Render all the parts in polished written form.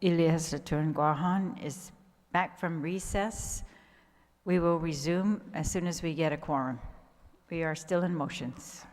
Legislature in Guam is back from recess. We will resume as soon as we get a quorum. We are still in motions.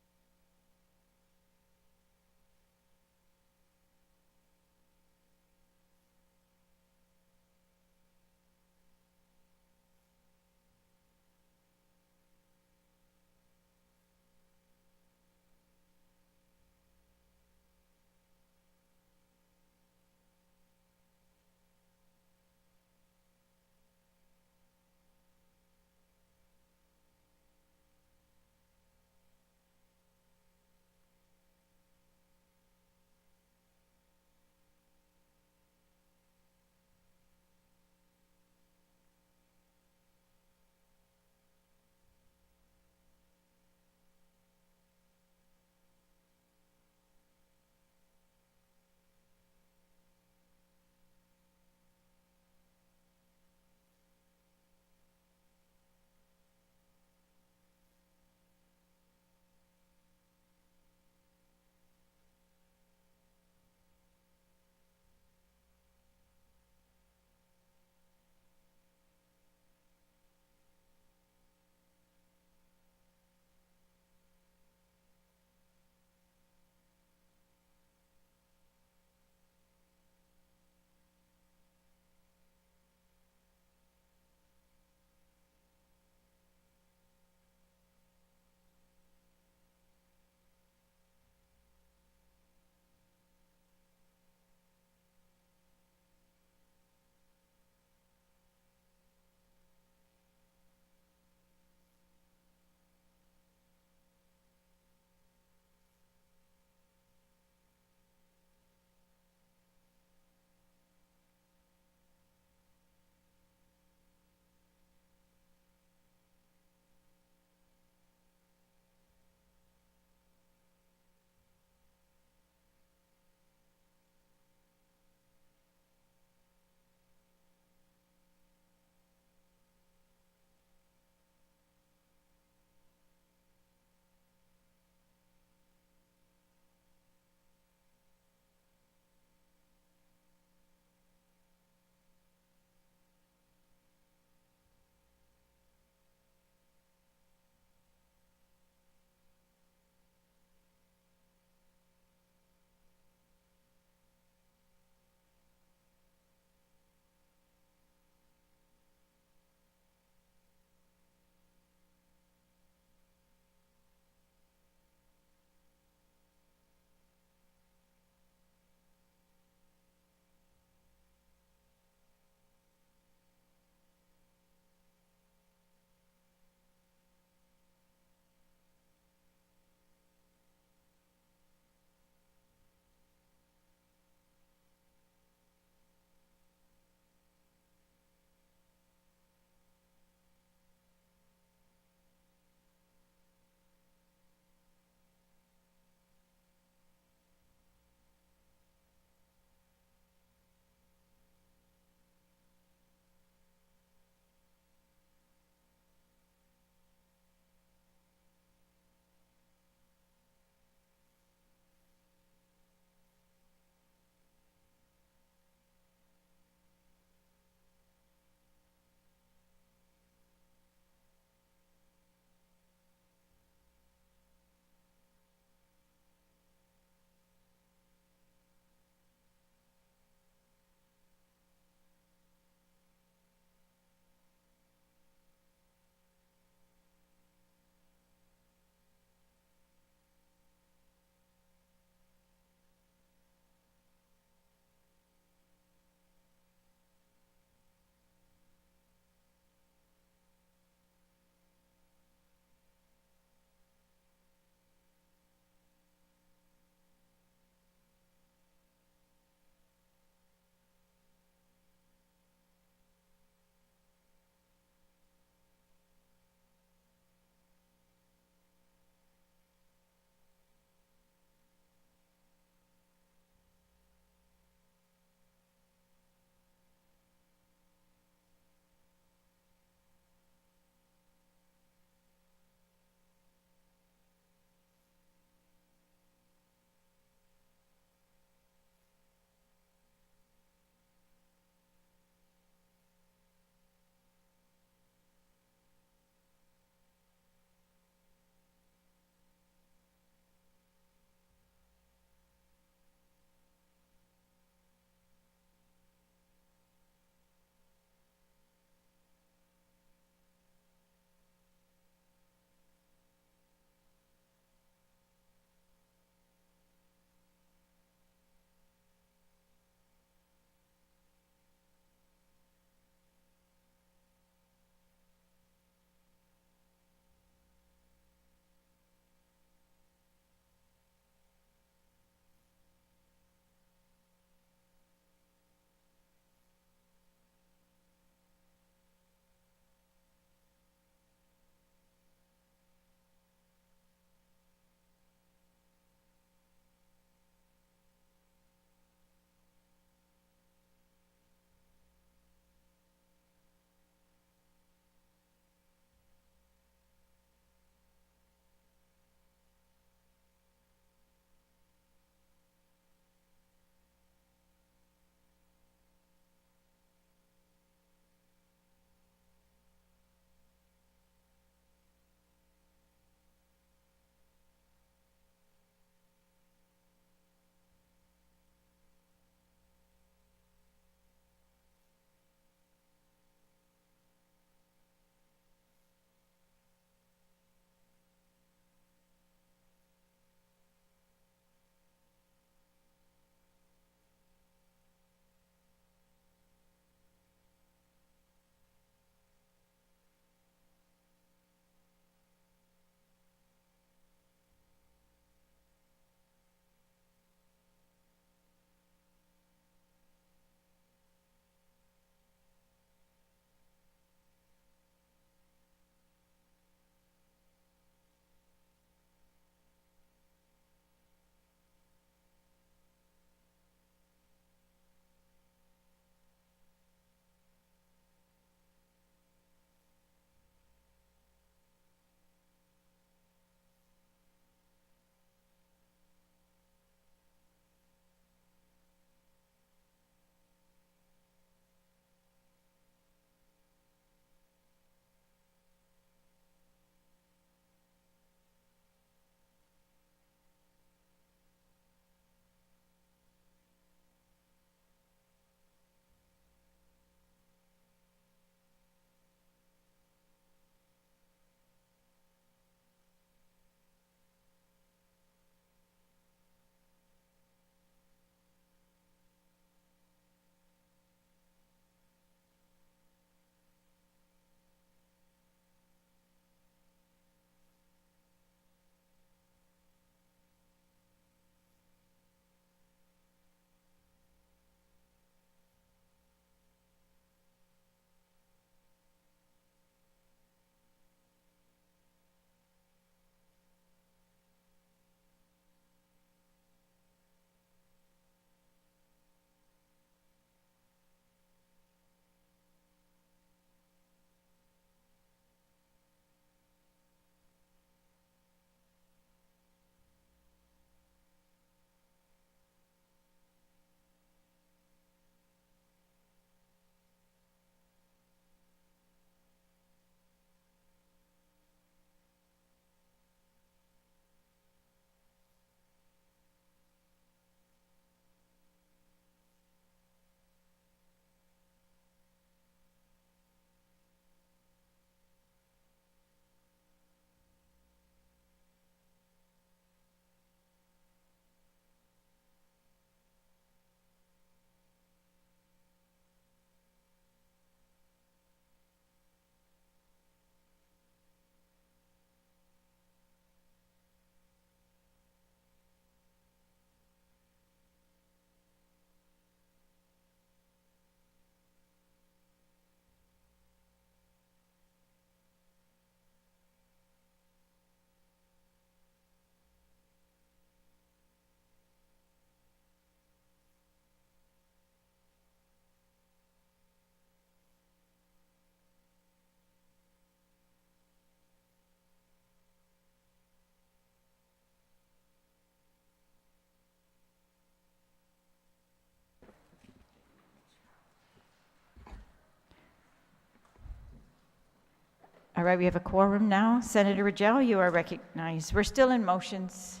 All right, we have a quorum now. Senator Rajel, you are recognized. We're still in motions.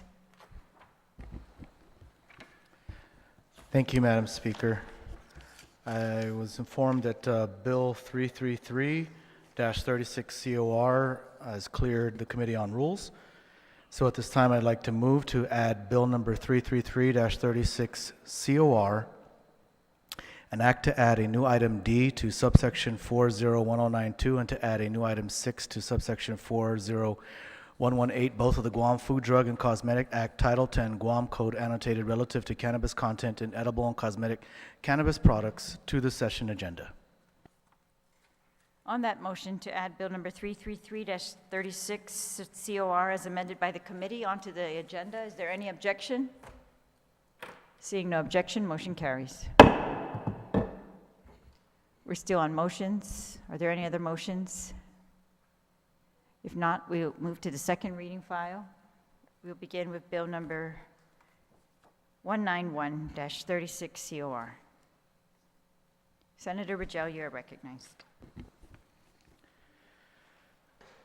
Thank you, Madam Speaker. I was informed that Bill 333-36 COR has cleared the Committee on Rules. So at this time, I'd like to move to add Bill number 333-36 COR, an act to add a new item D to subsection 401092 and to add a new item 6 to subsection 40118, both of the Guam Food, Drug, and Cosmetic Act, Title 10, Guam Code annotated relative to cannabis content in edible and cosmetic cannabis products to the session agenda. On that motion to add Bill number 333-36 COR as amended by the committee onto the agenda, is there any objection? Seeing no objection, motion carries. We're still on motions. Are there any other motions? If not, we'll move to the second reading file. We'll begin with Bill number 191-36 COR. Senator Rajel, you are recognized.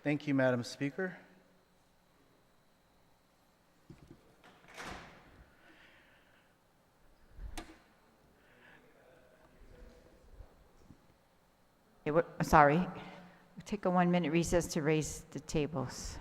Thank you, Madam Speaker. Sorry. We'll take a 1-minute recess to raise the tables.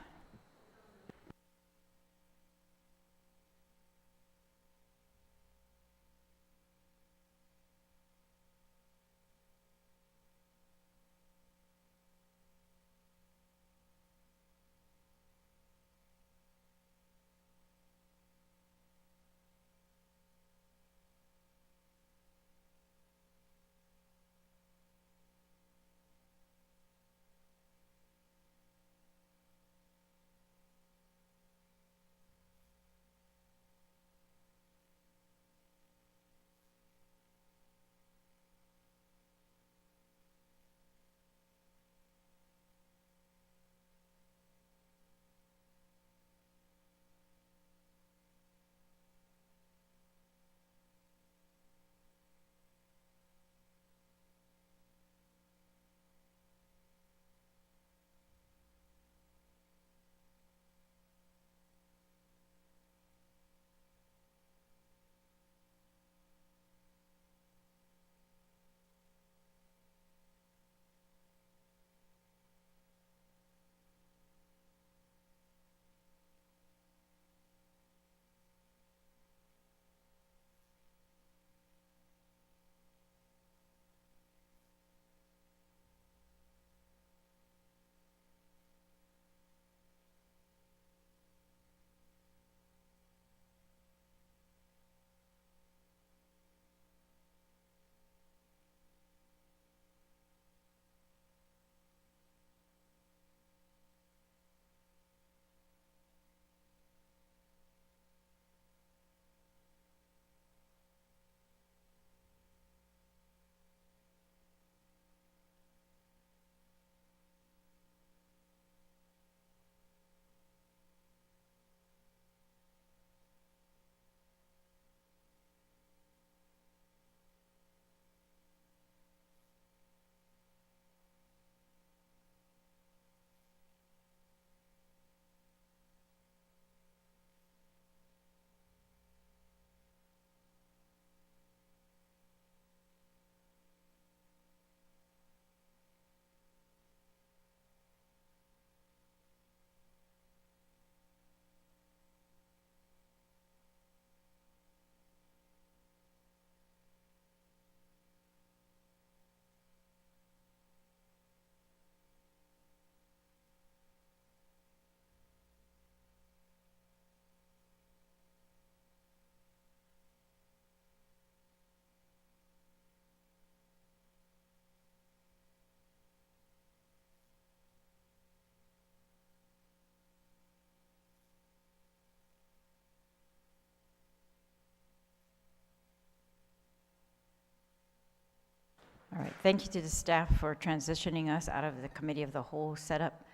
All right, thank you to the staff for transitioning us out of the committee of the whole setup.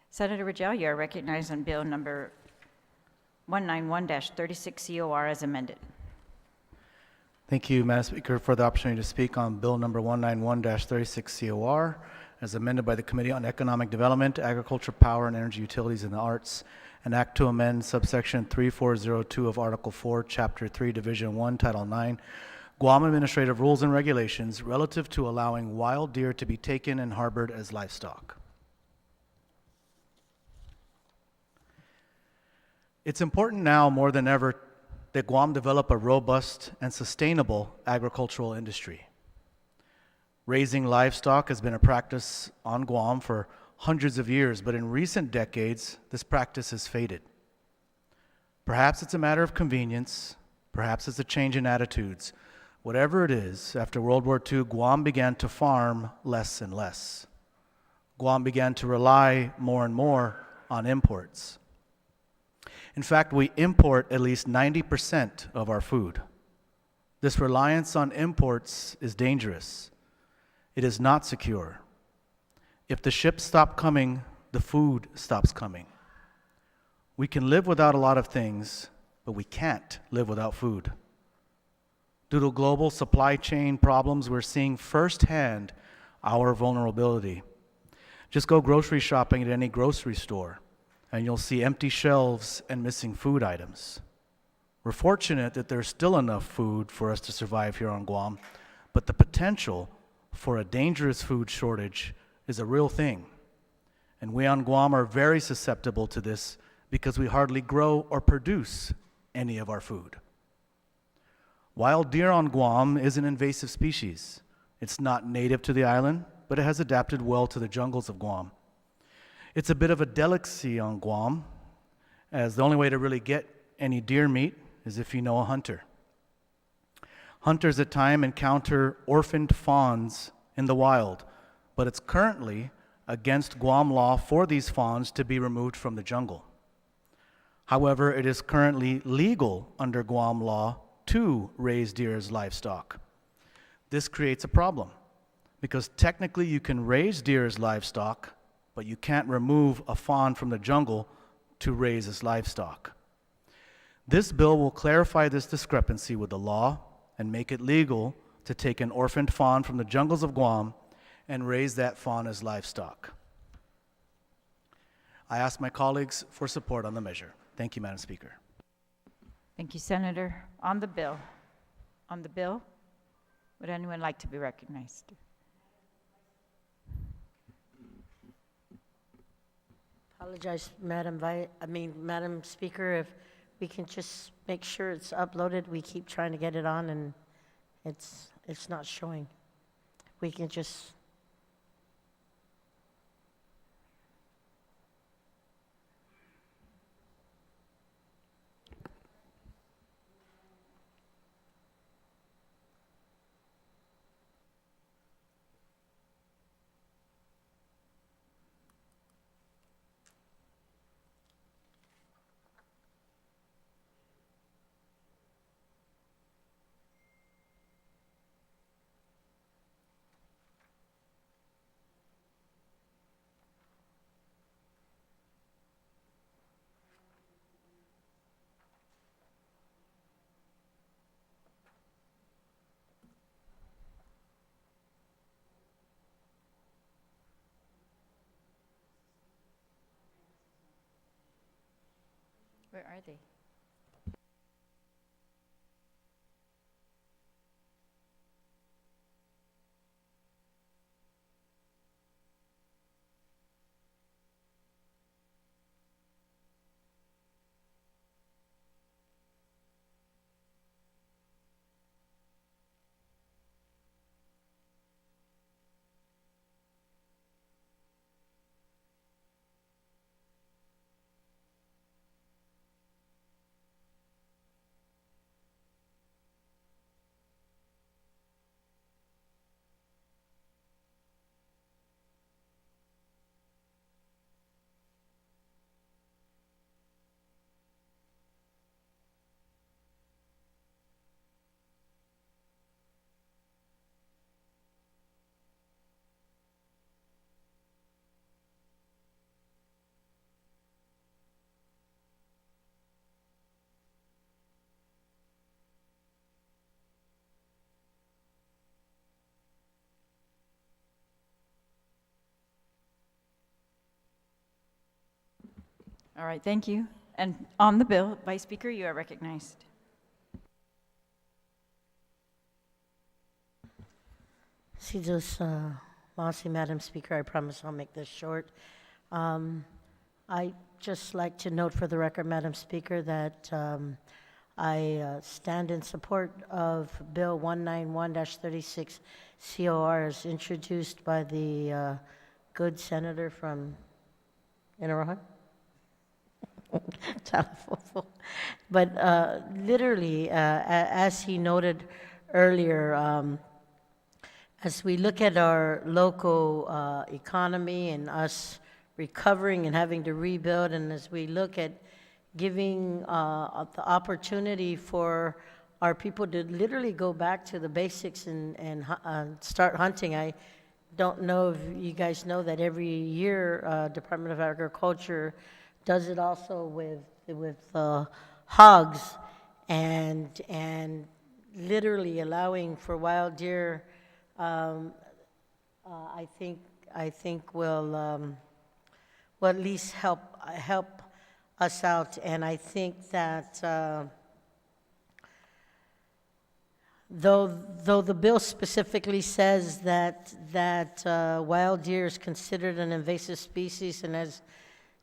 Senator Rajel, you are recognized on Bill number 191-36 COR as amended. Thank you, Madam Speaker, for the opportunity to speak on Bill number 191-36 COR, as amended by the Committee on Economic Development, Agriculture, Power, and Energy Utilities and the Arts, an act to amend subsection 3402 of Article 4, Chapter 3, Division 1, Title 9, Guam Administrative Rules and Regulations relative to allowing wild deer to be taken and harbored as livestock. It's important now more than ever that Guam develop a robust and sustainable agricultural industry. Raising livestock has been a practice on Guam for hundreds of years, but in recent decades, this practice has faded. Perhaps it's a matter of convenience, perhaps it's a change in attitudes. Whatever it is, after World War II, Guam began to farm less and less. Guam began to rely more and more on imports. In fact, we import at least 90% of our food. This reliance on imports is dangerous. It is not secure. If the ships stop coming, the food stops coming. We can live without a lot of things, but we can't live without food. Due to global supply chain problems, we're seeing firsthand our vulnerability. Just go grocery shopping at any grocery store, and you'll see empty shelves and missing food items. We're fortunate that there's still enough food for us to survive here on Guam, but the potential for a dangerous food shortage is a real thing. And we on Guam are very susceptible to this because we hardly grow or produce any of our food. Wild deer on Guam is an invasive species. It's not native to the island, but it has adapted well to the jungles of Guam. It's a bit of a delicacy on Guam, as the only way to really get any deer meat is if you know a hunter. Hunters at times encounter orphaned fawns in the wild, but it's currently against Guam law for these fawns to be removed from the jungle. However, it is currently legal under Guam law to raise deer as livestock. This creates a problem because technically you can raise deer as livestock, but you can't remove a fawn from the jungle to raise as livestock. This bill will clarify this discrepancy with the law and make it legal to take an orphaned fawn from the jungles of Guam and raise that fawn as livestock. I ask my colleagues for support on the measure. Thank you, Madam Speaker. Thank you, Senator. On the bill, would anyone like to be recognized? Apologize, Madam Speaker, if we can just make sure it's uploaded. We keep trying to get it on and it's not showing. We can just. Where are they? All right, thank you. And on the bill, Vice Speaker, you are recognized. See this, Mossy, Madam Speaker, I promise I'll make this short. I just like to note for the record, Madam Speaker, that I stand in support of Bill 191-36 COR as introduced by the good senator from Inarohan. But literally, as he noted earlier, as we look at our local economy and us recovering and having to rebuild, and as we look at giving the opportunity for our people to literally go back to the basics and start hunting. I don't know if you guys know that every year Department of Agriculture does it also with hogs and literally allowing for wild deer. I think will at least help us out, and I think that though the bill specifically says that wild deer is considered an invasive species and has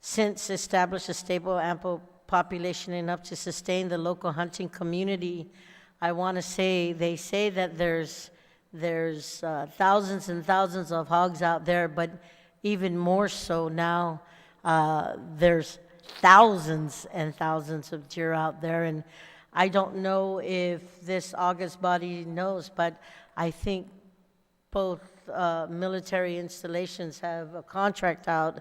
since established a stable, ample population enough to sustain the local hunting community, I want to say they say that there's thousands and thousands of hogs out there, but even more so now, there's thousands and thousands of deer out there. And I don't know if this august body knows, but I think both military installations have a contract out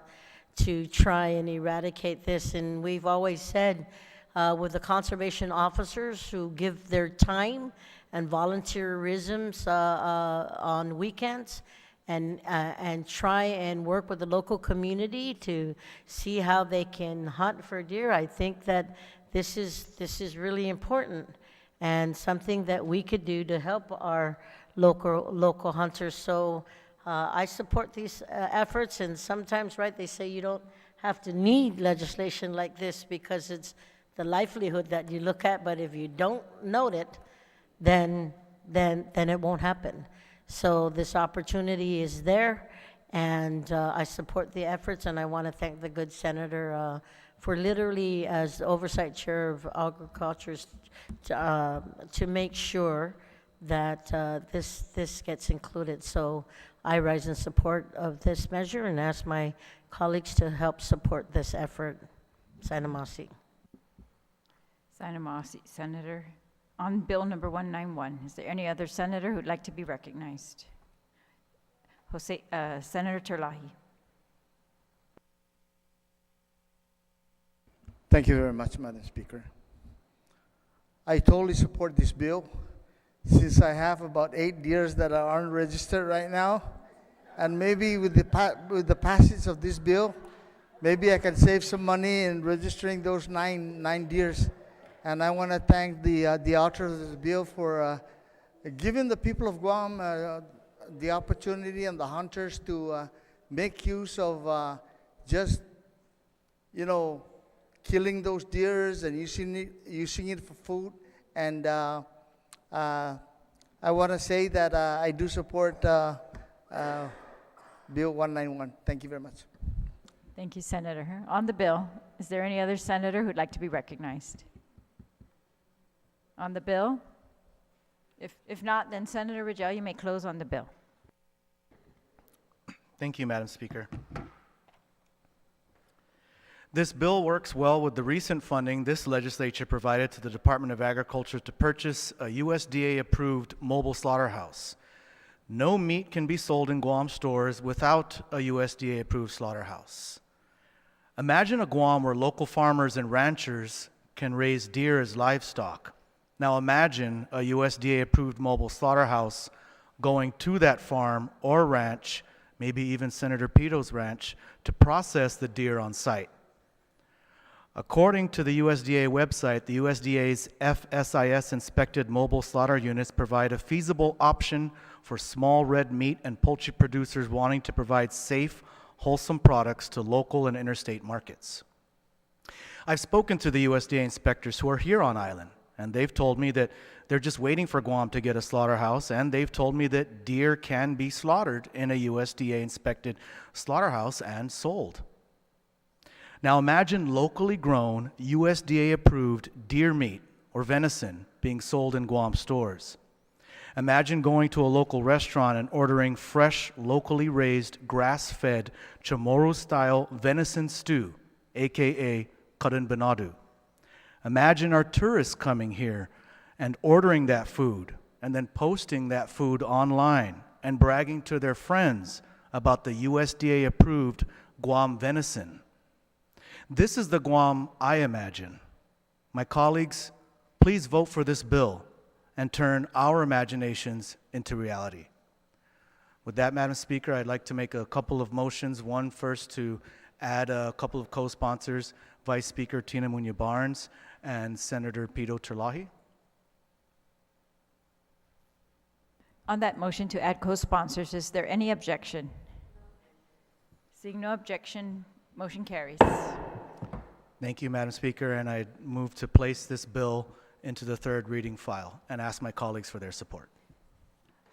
to try and eradicate this. And we've always said with the conservation officers who give their time and volunteerisms on weekends, and try and work with the local community to see how they can hunt for deer. I think that this is really important and something that we could do to help our local hunters. So I support these efforts, and sometimes, right, they say you don't have to need legislation like this because it's the livelihood that you look at, but if you don't note it, then it won't happen. So this opportunity is there, and I support the efforts, and I want to thank the good senator for literally, as oversight chair of agriculture, to make sure that this gets included. So I rise in support of this measure and ask my colleagues to help support this effort. Sana Masi. Sana Masi, Senator. On Bill number 191, is there any other senator who'd like to be recognized? Senator Terlahi. Thank you very much, Madam Speaker. I totally support this bill since I have about 8 deers that aren't registered right now. And maybe with the passage of this bill, maybe I can save some money in registering those nine deers. And I want to thank the authors of the bill for giving the people of Guam the opportunity and the hunters to make use of just, killing those deers and using it for food. And I want to say that I do support Bill 191. Thank you very much. Thank you, Senator. On the bill, is there any other senator who'd like to be recognized? On the bill? If not, then Senator Rajel, you may close on the bill. Thank you, Madam Speaker. This bill works well with the recent funding this legislature provided to the Department of Agriculture to purchase a USDA-approved mobile slaughterhouse. No meat can be sold in Guam stores without a USDA-approved slaughterhouse. Imagine a Guam where local farmers and ranchers can raise deer as livestock. Now imagine a USDA-approved mobile slaughterhouse going to that farm or ranch, maybe even Senator Peto's ranch, to process the deer on site. According to the USDA website, the USDA's FSIS-inspected mobile slaughter units provide a feasible option for small red meat and poultry producers wanting to provide safe, wholesome products to local and interstate markets. I've spoken to the USDA inspectors who are here on island, and they've told me that they're just waiting for Guam to get a slaughterhouse, and they've told me that deer can be slaughtered in a USDA-inspected slaughterhouse and sold. Now imagine locally grown, USDA-approved deer meat or venison being sold in Guam stores. Imagine going to a local restaurant and ordering fresh, locally raised, grass-fed, Chamorro-style venison stew, aka Karan Banadu. Imagine our tourists coming here and ordering that food and then posting that food online and bragging to their friends about the USDA-approved Guam venison. This is the Guam I imagine. My colleagues, please vote for this bill and turn our imaginations into reality. With that, Madam Speaker, I'd like to make a couple of motions. One, first to add a couple of co-sponsors, Vice Speaker Tina Muñoz-Barnes and Senator Pito Terlahi. On that motion to add co-sponsors, is there any objection? Seeing no objection, motion carries. Thank you, Madam Speaker, and I move to place this bill into the third reading file and ask my colleagues for their support.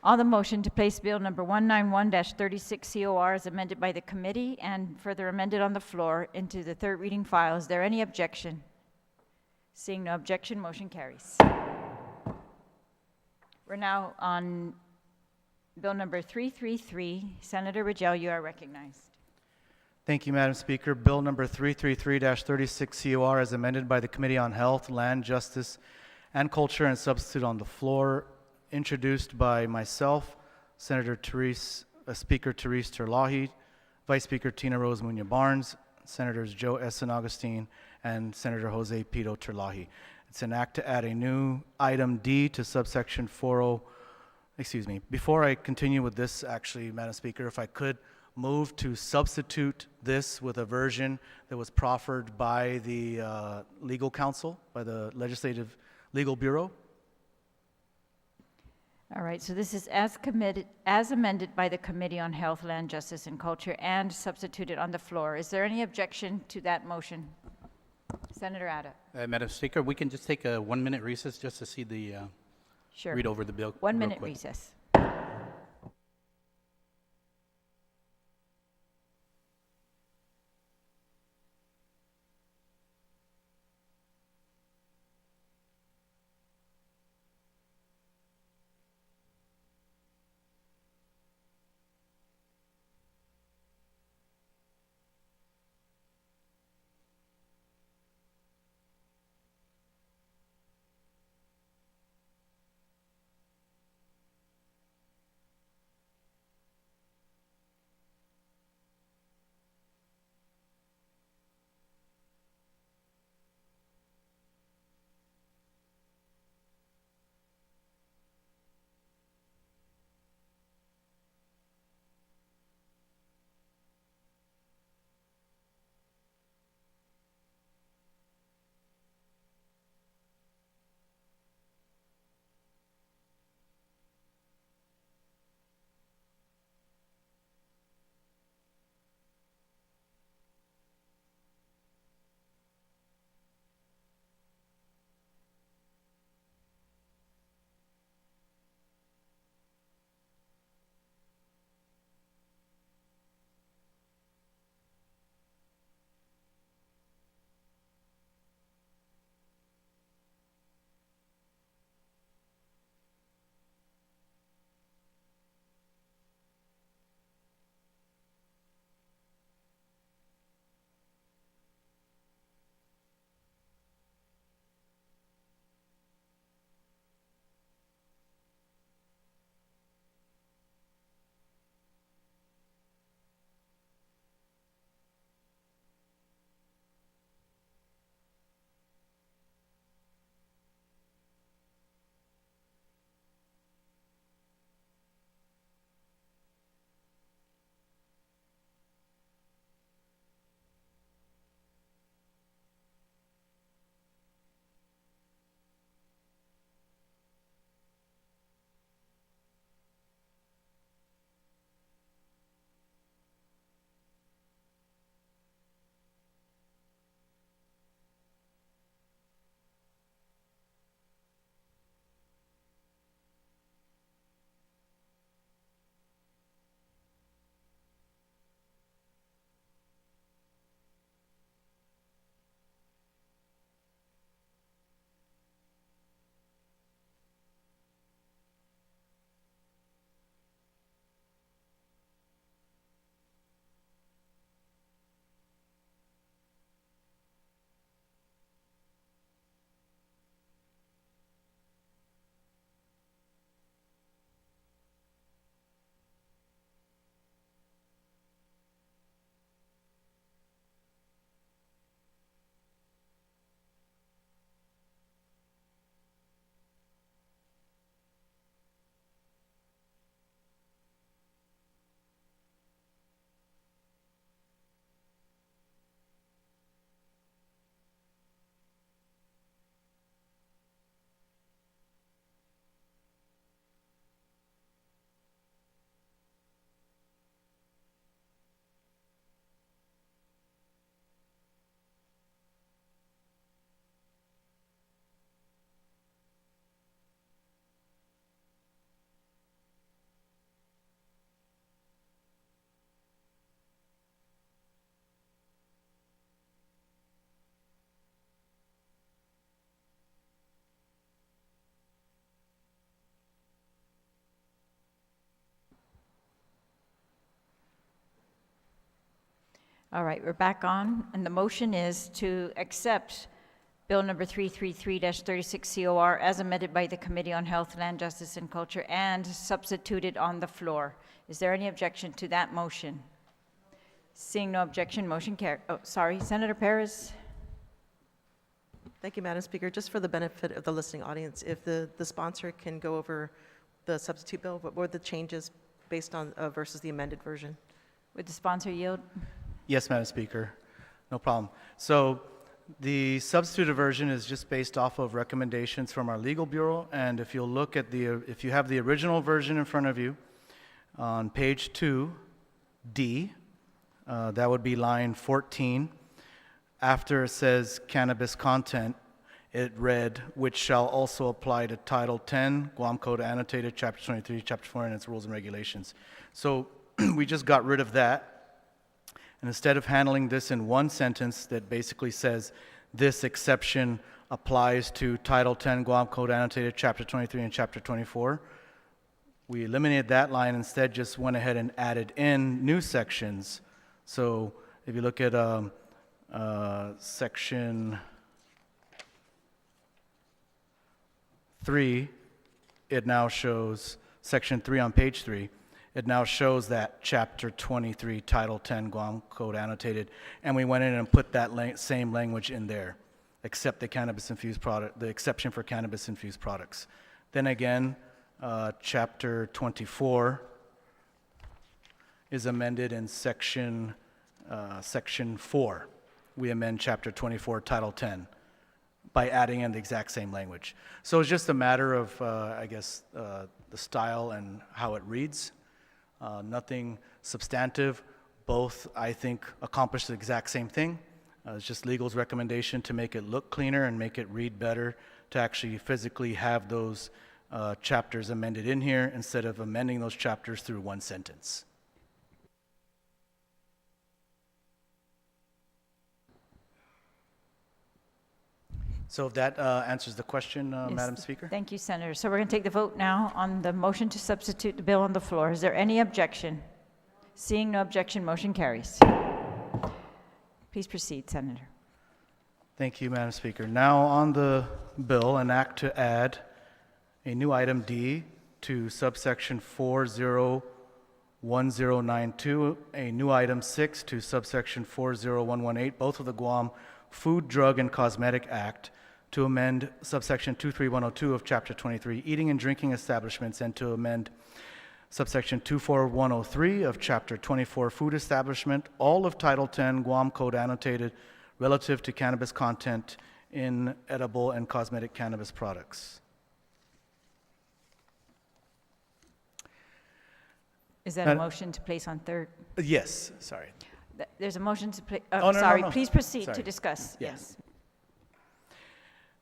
On the motion to place Bill number 191-36 COR as amended by the committee and further amended on the floor into the third reading file, is there any objection? Seeing no objection, motion carries. We're now on Bill number 333. Senator Rangel, you are recognized. Thank you, Madam Speaker. Bill number 333-36 COR as amended by the Committee on Health, Land, Justice, and Culture and substitute on the floor, introduced by myself, Speaker Therese Terlahi, Vice Speaker Tina Rose Muñoz-Barnes, Senators Joe Essen Augustine, and Senator Jose Pito Terlahi. It's an act to add a new item D to subsection 40. Before I continue with this, actually, Madam Speaker, if I could move to substitute this with a version that was proffered by the legal counsel, by the Legislative Legal Bureau. All right, so this is as amended by the Committee on Health, Land, Justice, and Culture and substituted on the floor. Is there any objection to that motion? Senator Ada. Madam Speaker, we can just take a 1-minute recess just to see the, Sure. read over the bill. 1 real minute quick. recess. All right, we're back on, and the motion is to accept Bill number 333-36 COR as amended by the Committee on Health, Land, Justice, and Culture and substituted on the floor. Is there any objection to that motion? Seeing no objection, motion carries. Oh, sorry, Senator Perez. Thank you, Madam Speaker. Just for the benefit of the listening audience, if the sponsor can go over the substitute bill, what were the changes based on versus the amended version? Would the sponsor yield? Yes, Madam Speaker. No problem. So the substituted version is just based off of recommendations from our legal bureau. And if you'll look at if you have the original version in front of you, on page 2D, that would be line 14. After it says cannabis content, it read, which shall also apply to Title 10, Guam Code Annotated, Chapter 23, Chapter 4, and its rules and regulations. So we just got rid of that. And instead of handling this in one sentence that basically says, this exception applies to Title 10, Guam Code Annotated, Chapter 23, and Chapter 24, we eliminated that line, instead just went ahead and added in new sections. So if you look at section 3, it now shows, section 3 on page 3, it now shows that Chapter 23, Title 10, Guam Code Annotated, and we went in and put that same language in there, except the cannabis-infused product, the exception for cannabis-infused products. Then again, Chapter 24 is amended in section 4. We amend Chapter 24, Title 10, by adding in the exact same language. So it's just a matter of, I guess, the style and how it reads. Nothing substantive. Both, I think, accomplish the exact same thing. It's just legal's recommendation to make it look cleaner and make it read better, to actually physically have those chapters amended in here instead of amending those chapters through one sentence. So if that answers the question, Yes. Madam Speaker? Thank you, Senator. So we're going to take the vote now on the motion to substitute the bill on the floor. Is there any objection? Seeing no objection, motion carries. Please proceed, Senator. Thank you, Madam Speaker. Now on the bill, an act to add a new item D to subsection 401092, a new item 6 to subsection 40118, both of the Guam Food, Drug, and Cosmetic Act, to amend subsection 23102 of Chapter 23, Eating and Drinking Establishments, and to amend subsection 24103 of Chapter 24, Food Establishment, all of Title 10, Guam Code Annotated, relative to cannabis content in edible and cosmetic cannabis products. Is that a motion to place on third? Yes, sorry. There's a motion to place, Oh, no, sorry, no. please proceed Sorry. to discuss. Yeah. Yes.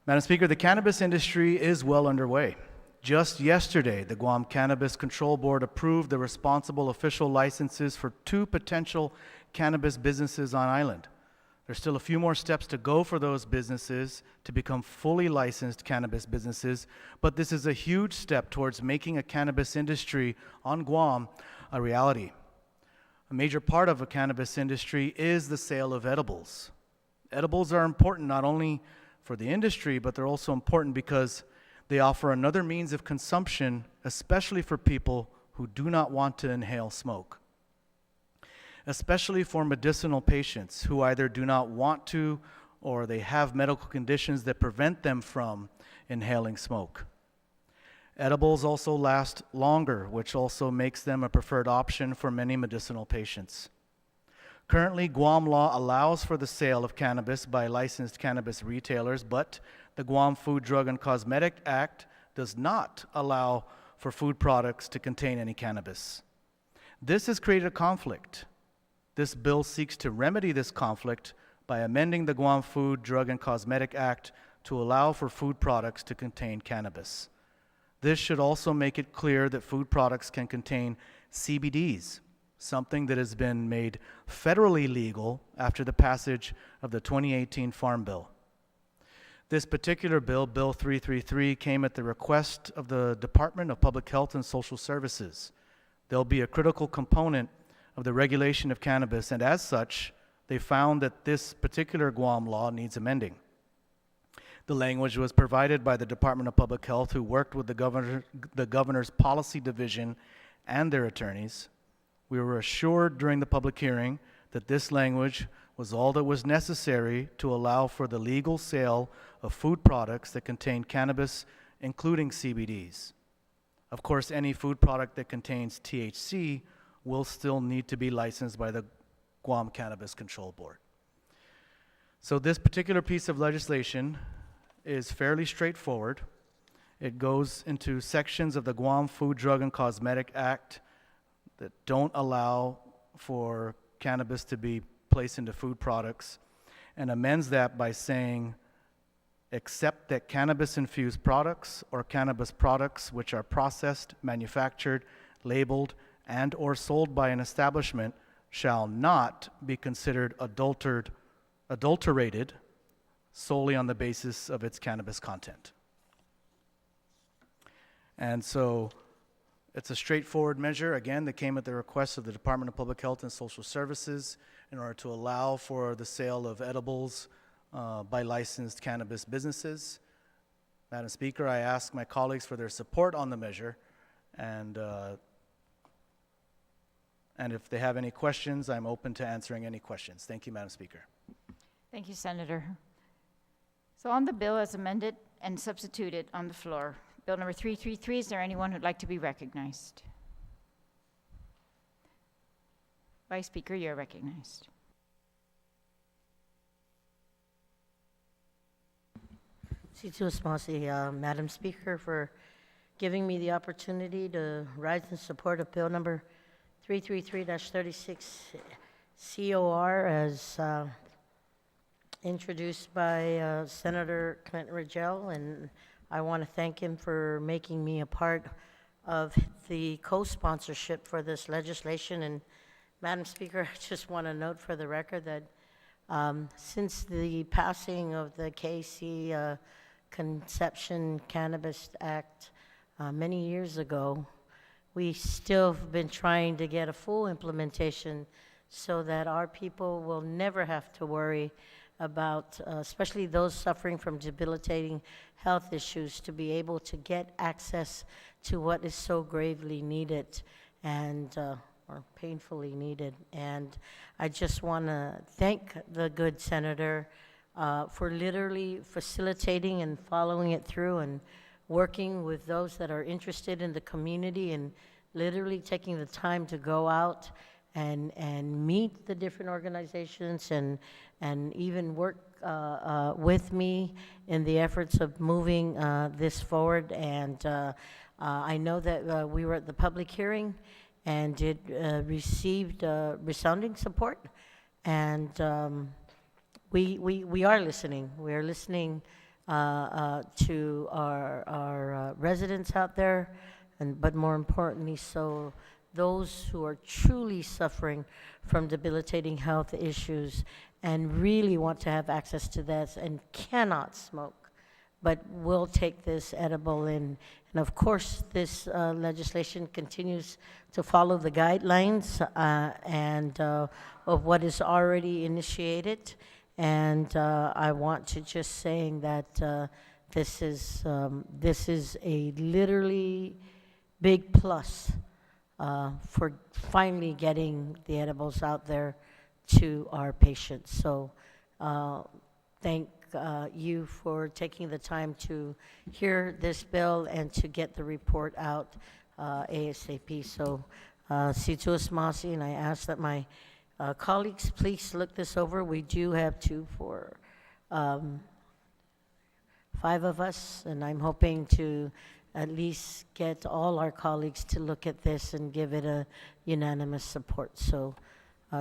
Madam Speaker, the cannabis industry is well underway. Just yesterday, the Guam Cannabis Control Board approved the responsible official licenses for 2 potential cannabis businesses on island. There's still a few more steps to go for those businesses to become fully licensed cannabis businesses, but this is a huge step towards making a cannabis industry on Guam a reality. A major part of a cannabis industry is the sale of edibles. Edibles are important not only for the industry, but they're also important because they offer another means of consumption, especially for people who do not want to inhale smoke. Especially for medicinal patients who either do not want to or they have medical conditions that prevent them from inhaling smoke. Edibles also last longer, which also makes them a preferred option for many medicinal patients. Currently, Guam law allows for the sale of cannabis by licensed cannabis retailers, but the Guam Food, Drug, and Cosmetic Act does not allow for food products to contain any cannabis. This has created a conflict. This bill seeks to remedy this conflict by amending the Guam Food, Drug, and Cosmetic Act to allow for food products to contain cannabis. This should also make it clear that food products can contain CBDs, something that has been made federally legal after the passage of the 2018 Farm Bill. This particular bill, Bill 333, came at the request of the Department of Public Health and Social Services. They'll be a critical component of the regulation of cannabis, and as such, they found that this particular Guam law needs amending. The language was provided by the Department of Public Health, who worked with the governor's policy division and their attorneys. We were assured during the public hearing that this language was all that was necessary to allow for the legal sale of food products that contain cannabis, including CBDs. Of course, any food product that contains THC will still need to be licensed by the Guam Cannabis Control Board. So this particular piece of legislation is fairly straightforward. It goes into sections of the Guam Food, Drug, and Cosmetic Act that don't allow for cannabis to be placed into food products, and amends that by saying, except that cannabis-infused products or cannabis products which are processed, manufactured, labeled, and or sold by an establishment shall not be considered adulterated solely on the basis of its cannabis content. And so it's a straightforward measure, again, that came at the request of the Department of Public Health and Social Services in order to allow for the sale of edibles by licensed cannabis businesses. Madam Speaker, I ask my colleagues for their support on the measure, and if they have any questions, I'm open to answering any questions. Thank you, Madam Speaker. Thank you, Senator. So on the bill as amended and substituted on the floor, Bill number 333, is there anyone who'd like to be recognized? Vice Speaker, you're recognized. Situ Asmasi, Madam Speaker, for giving me the opportunity to rise in support of Bill number 333-36 COR as introduced by Senator Clinton Rigel, and I want to thank him for making me a part of the co-sponsorship for this legislation. And Madam Speaker, I just want to note for the record that since the passing of the KC Conception Cannabis Act many years ago, we still have been trying to get a full implementation so that our people will never have to worry about, especially those suffering from debilitating health issues, to be able to get access to what is so gravely needed and or painfully needed. And I just want to thank the good senator for literally facilitating and following it through and working with those that are interested in the community and literally taking the time to go out and meet the different organizations and even work with me in the efforts of moving this forward. And I know that we were at the public hearing and it received resounding support. And we are listening. We are listening to our residents out there, but more importantly, so those who are truly suffering from debilitating health issues and really want to have access to that and cannot smoke, but will take this edible in. And of course, this legislation continues to follow the guidelines and of what is already initiated. And I want to just saying that this is a literally big plus for finally getting the edibles out there to our patients. So thank you for taking the time to hear this bill and to get the report out ASAP. So Situs Masi, and I ask that my colleagues please look this over. We do have 5 of us, and I'm hoping to at least get all our colleagues to look at this and give it a unanimous support. So,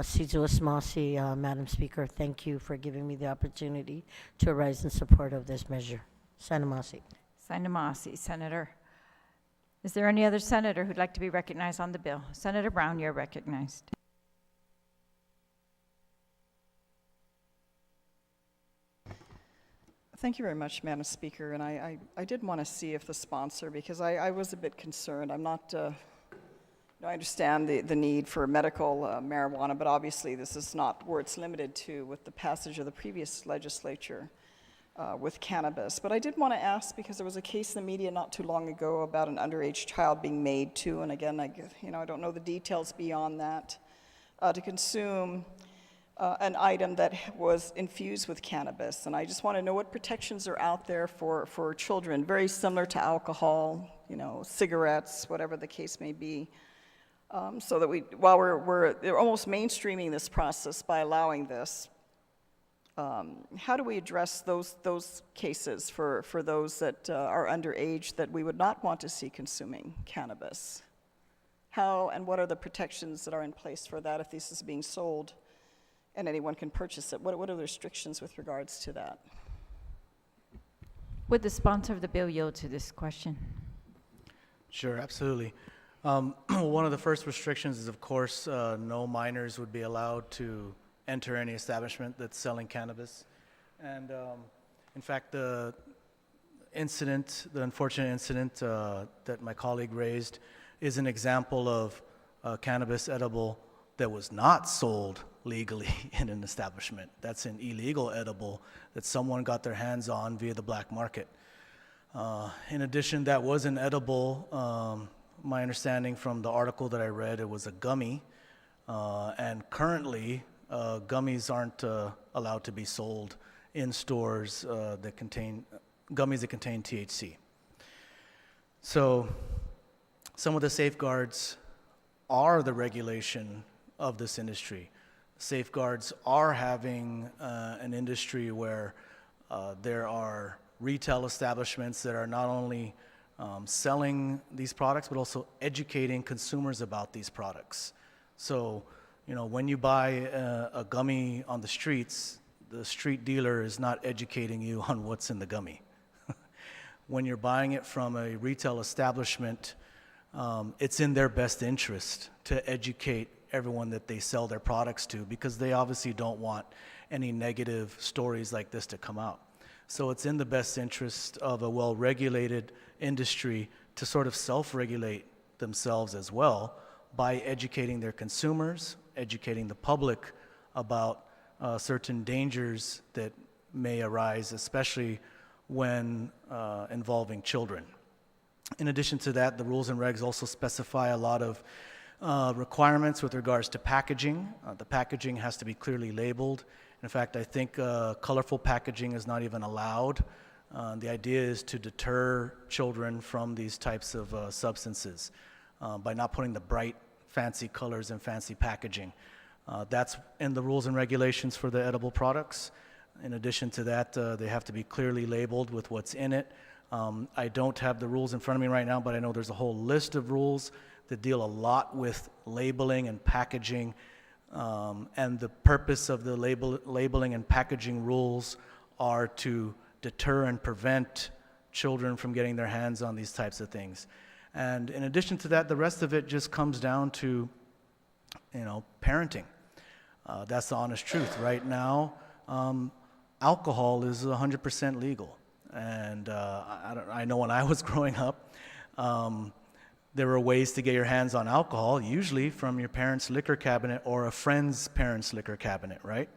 Situ Asmasi, Madam Speaker, thank you for giving me the opportunity to rise in support of this measure. Sanamasi. Sanamasi, Senator. Is there any other senator who'd like to be recognized on the bill? Senator Brown, you're recognized. Thank you very much, Madam Speaker. And I did want to see if the sponsor, because I was a bit concerned. I'm not I understand the need for medical marijuana, but obviously this is not where it's limited to with the passage of the previous legislature with cannabis. But I did want to ask, because there was a case in the media not too long ago about an underage child being made to, and again, I don't know the details beyond that, to consume an item that was infused with cannabis. And I just want to know what protections are out there for children, very similar to alcohol, cigarettes, whatever the case may be. So that while we're almost mainstreaming this process by allowing this, how do we address those cases for those that are underage that we would not want to see consuming cannabis? How and what are the protections that are in place for that if this is being sold and anyone can purchase it? What are the restrictions with regards to that? Would the sponsor of the bill yield to this question? Sure, absolutely. One of the first restrictions is, of course, no minors would be allowed to enter any establishment that's selling cannabis. And in fact, the unfortunate incident that my colleague raised is an example of cannabis edible that was not sold legally in an establishment. That's an illegal edible that someone got their hands on via the black market. In addition, that was an edible. My understanding from the article that I read, it was a gummy, and currently gummies aren't allowed to be sold in stores that contain gummies that contain THC. So some of the safeguards are the regulation of this industry. Safeguards are having an industry where there are retail establishments that are not only selling these products, but also educating consumers about these products. So, when you buy a gummy on the streets, the street dealer is not educating you on what's in the gummy. When you're buying it from a retail establishment, it's in their best interest to educate everyone that they sell their products to, because they obviously don't want any negative stories like this to come out. So it's in the best interest of a well-regulated industry to sort of self-regulate themselves as well by educating their consumers, educating the public about certain dangers that may arise, especially when involving children. In addition to that, the rules and regs also specify a lot of requirements with regards to packaging. The packaging has to be clearly labeled. In fact, I think colorful packaging is not even allowed. The idea is to deter children from these types of substances by not putting the bright, fancy colors and fancy packaging. That's in the rules and regulations for the edible products. In addition to that, they have to be clearly labeled with what's in it. I don't have the rules in front of me right now, but I know there's a whole list of rules that deal a lot with labeling and packaging. And the purpose of the labeling and packaging rules are to deter and prevent children from getting their hands on these types of things. And in addition to that, the rest of it just comes down to, parenting. That's the honest truth. Right now, alcohol is 100% legal. And I know when I was growing up, there were ways to get your hands on alcohol, usually from your parents' liquor cabinet or a friend's parents' liquor cabinet, right?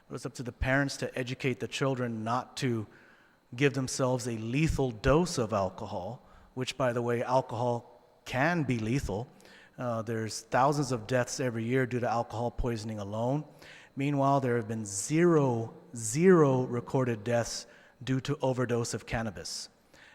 But it's up to the parents to educate the children not to give themselves a lethal dose of alcohol, which, by the way, alcohol can be lethal. There's thousands of deaths every year due to alcohol poisoning alone. Meanwhile, there have been zero recorded deaths due to overdose of cannabis.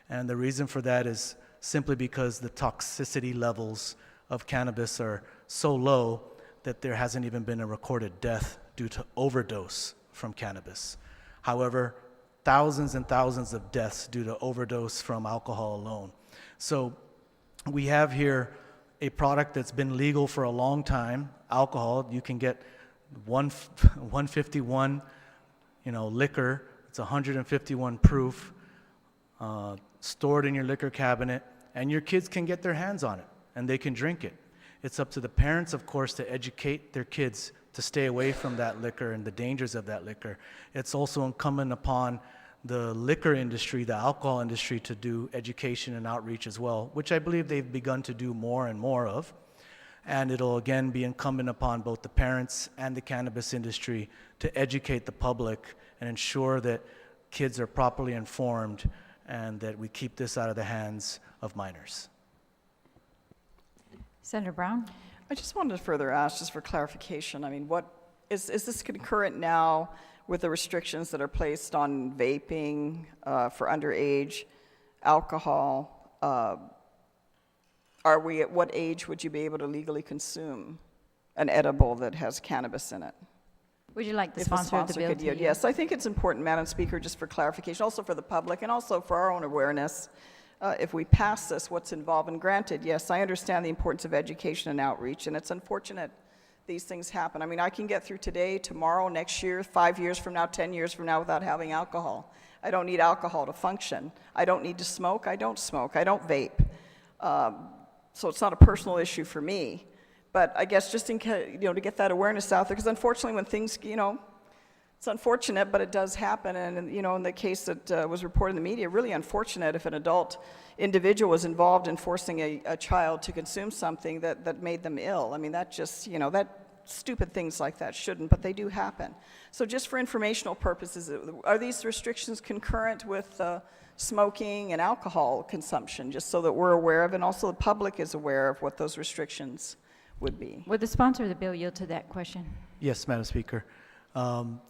And the reason for that is simply because the toxicity levels of cannabis are so low that there hasn't even been a recorded death due to overdose from cannabis. However, thousands and thousands of deaths due to overdose from alcohol alone. So we have here a product that's been legal for a long time. Alcohol, you can get 151, liquor. It's 151 proof, stored in your liquor cabinet, and your kids can get their hands on it, and they can drink it. It's up to the parents, of course, to educate their kids to stay away from that liquor and the dangers of that liquor. It's also incumbent upon the liquor industry, the alcohol industry, to do education and outreach as well, which I believe they've begun to do more and more of. And it'll again be incumbent upon both the parents and the cannabis industry to educate the public and ensure that kids are properly informed and that we keep this out of the hands of minors. Senator Brown? I just wanted to further ask, just for clarification, I mean, what, is this concurrent now with the restrictions that are placed on vaping for underage, alcohol? Are we, at what age would you be able to legally consume an edible that has cannabis in it? Would you like the If sponsor of the bill could to yield. yield? Yes, I think it's important, Madam Speaker, just for clarification, also for the public and also for our own awareness. If we pass this, what's involved, and granted, yes, I understand the importance of education and outreach, and it's unfortunate these things happen. I mean, I can get through today, tomorrow, next year, 5 years from now, 10 years from now without having alcohol. I don't need alcohol to function. I don't need to smoke. I don't smoke. I don't vape. So it's not a personal issue for me. But I guess just in case, to get that awareness out there, because unfortunately when things, it's unfortunate, but it does happen. And, in the case that was reported in the media, really unfortunate if an adult individual was involved in forcing a child to consume something that made them ill. I mean, that just, that stupid things like that shouldn't, but they do happen. So just for informational purposes, are these restrictions concurrent with smoking and alcohol consumption, just so that we're aware of, and also the public is aware of what those restrictions would be? Would the sponsor of the bill yield to that question? Yes, Madam Speaker.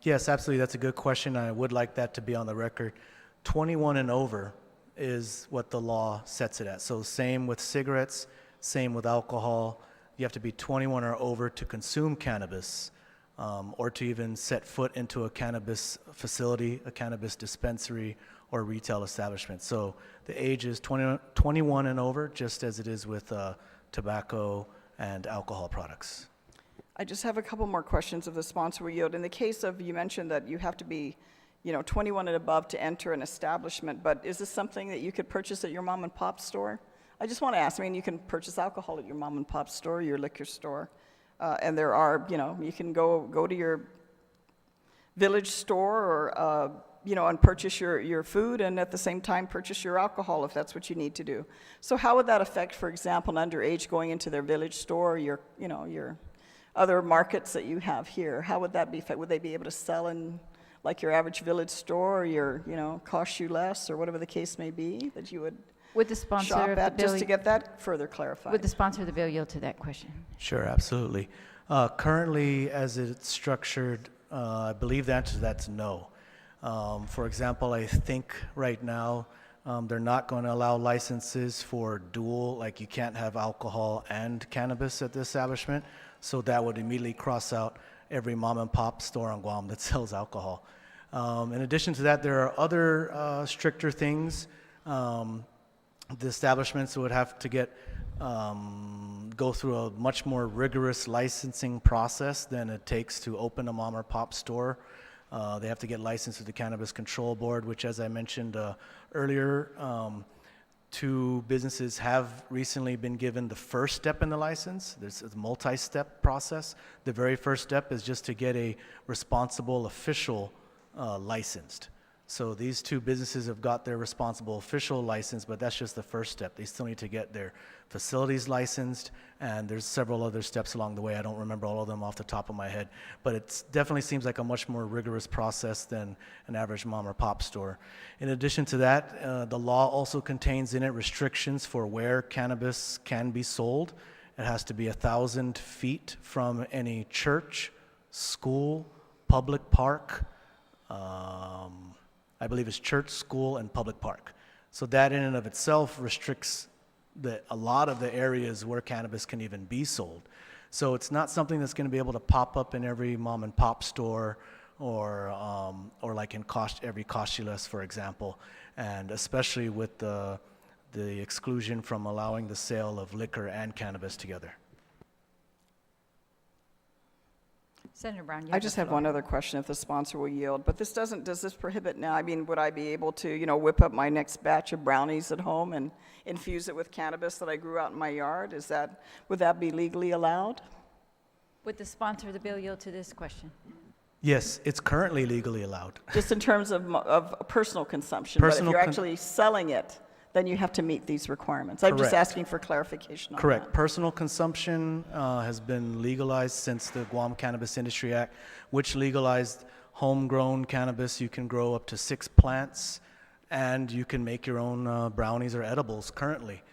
Yes, absolutely, that's a good question. I would like that to be on the record. 21 and over is what the law sets it at. So same with cigarettes, same with alcohol. You have to be 21 or over to consume cannabis, or to even set foot into a cannabis facility, a cannabis dispensary, or retail establishment. So the age is 21 and over, just as it is with tobacco and alcohol products. I just have a couple more questions of the sponsor will yield. In the case of, you mentioned that you have to be, 21 and above to enter an establishment, but is this something that you could purchase at your mom and pop store? I just want to ask, you can purchase alcohol at your mom and pop store, your liquor store, and there are, you can go to your village store or, and purchase your food, and at the same time purchase your alcohol if that's what you need to do. So how would that affect, for example, an underage going into their village store, your other markets that you have here? How would that be? Would they be able to sell in like your average village store, or cost you less, or whatever the case may be, that you would the sponsor shop of the at, bill just to get that further clarified? Would the sponsor of the bill yield to that question? Sure, absolutely. Currently, as it's structured, I believe the answer to that's no. For example, I think right now they're not going to allow licenses for dual, like you can't have alcohol and cannabis at the establishment, so that would immediately cross out every mom and pop store on Guam that sells alcohol. In addition to that, there are other stricter things. The establishments would have to go through a much more rigorous licensing process than it takes to open a mom or pop store. They have to get licensed with the Cannabis Control Board, which, as I mentioned earlier, 2 businesses have recently been given the first step in the license. There's a multi-step process. The very first step is just to get a responsible official licensed. So these 2 businesses have got their responsible official license, but that's just the first step. They still need to get their facilities licensed, and there's several other steps along the way. I don't remember all of them off the top of my head, but it definitely seems like a much more rigorous process than an average mom or pop store. In addition to that, the law also contains in it restrictions for where cannabis can be sold. It has to be 1,000 feet from any church, school, public park, I believe it's church, school, and public park. So that in and of itself restricts a lot of the areas where cannabis can even be sold. So it's not something that's going to be able to pop up in every mom and pop store or like in every Cost-U-Less, for example, and especially with the exclusion from allowing the sale of liquor and cannabis together. Senator Brown, you I just have one other question, if the sponsor will yield. But does this prohibit now? I mean, would I be able to, whip up my next batch of brownies at home and infuse it with cannabis that I grew out in my yard? Would that be legally allowed? Would the sponsor of the bill yield to this question? Yes, it's currently legally allowed. Just in terms of personal consumption, but if you're actually selling it, then you have to meet these requirements. I'm just Correct. asking for clarification on that. Correct. Personal consumption has been legalized since the Guam Cannabis Industry Act, which legalized homegrown cannabis. You can grow up to 6 plants, and you can make your own brownies or edibles currently.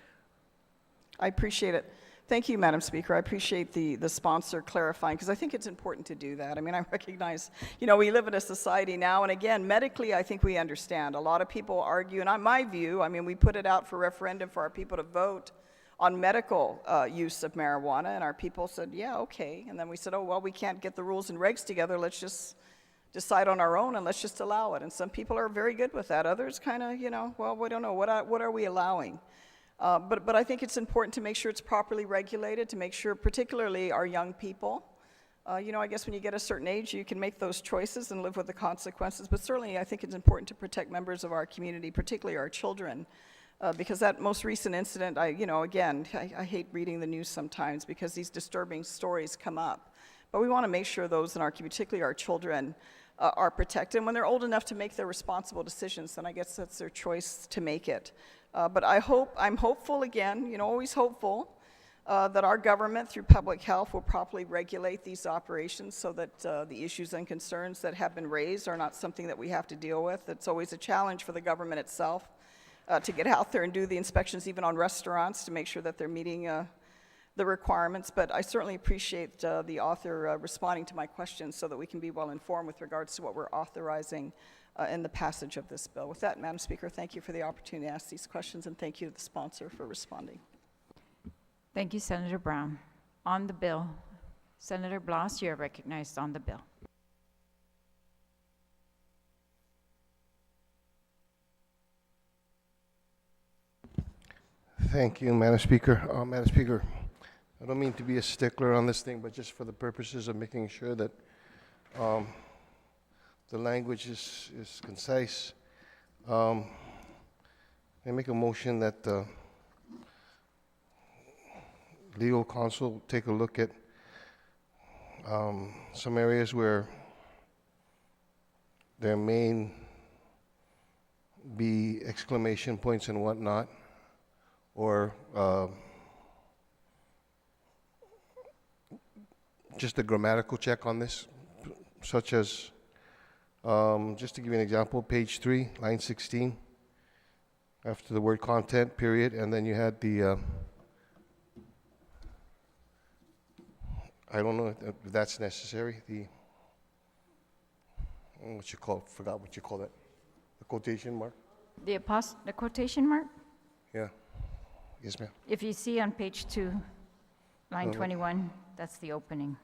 I appreciate it. Thank you, Madam Speaker. I appreciate the sponsor clarifying, because I think it's important to do that. I mean, I recognize, we live in a society now, and again, medically, I think we understand. A lot of people argue, and on my view, I mean, we put it out for referendum for our people to vote on medical use of marijuana, and our people said, yeah, okay. And then we said, oh, well, we can't get the rules and regs together. Let's just decide on our own, and let's just allow it. And some people are very good with that. Others kind of, well, we don't know. What are we allowing? But I think it's important to make sure it's properly regulated, to make sure particularly our young people, I guess when you get a certain age, you can make those choices and live with the consequences. But certainly I think it's important to protect members of our community, particularly our children, because that most recent incident, I hate reading the news sometimes because these disturbing stories come up. But we want to make sure those in our community, particularly our children, are protected. And when they're old enough to make their responsible decisions, then I guess that's their choice to make it. But I'm hopeful again, always hopeful, that our government through public health will properly regulate these operations so that the issues and concerns that have been raised are not something that we have to deal with. It's always a challenge for the government itself to get out there and do the inspections even on restaurants to make sure that they're meeting the requirements. But I certainly appreciate the author responding to my questions so that we can be well informed with regards to what we're authorizing in the passage of this bill. With that, Madam Speaker, thank you for the opportunity to ask these questions, and thank you to the sponsor for responding. Thank you, Senator Brown. On the bill, Senator Blas, you are recognized on the bill. Thank you, Madam Speaker. Madam Speaker, I don't mean to be a stickler on this thing, but just for the purposes of making sure that the language is concise, I make a motion that the legal counsel take a look at some areas where there may be exclamation points and whatnot, or just a grammatical check on this, such as, just to give you an example, page 3, line 16, after the word content, period, and then you had the, I don't know if that's necessary, forgot what you call that, the quotation mark? The quotation mark? Yeah. Yes, ma'am. If you see on page 2, line 21, that's the opening.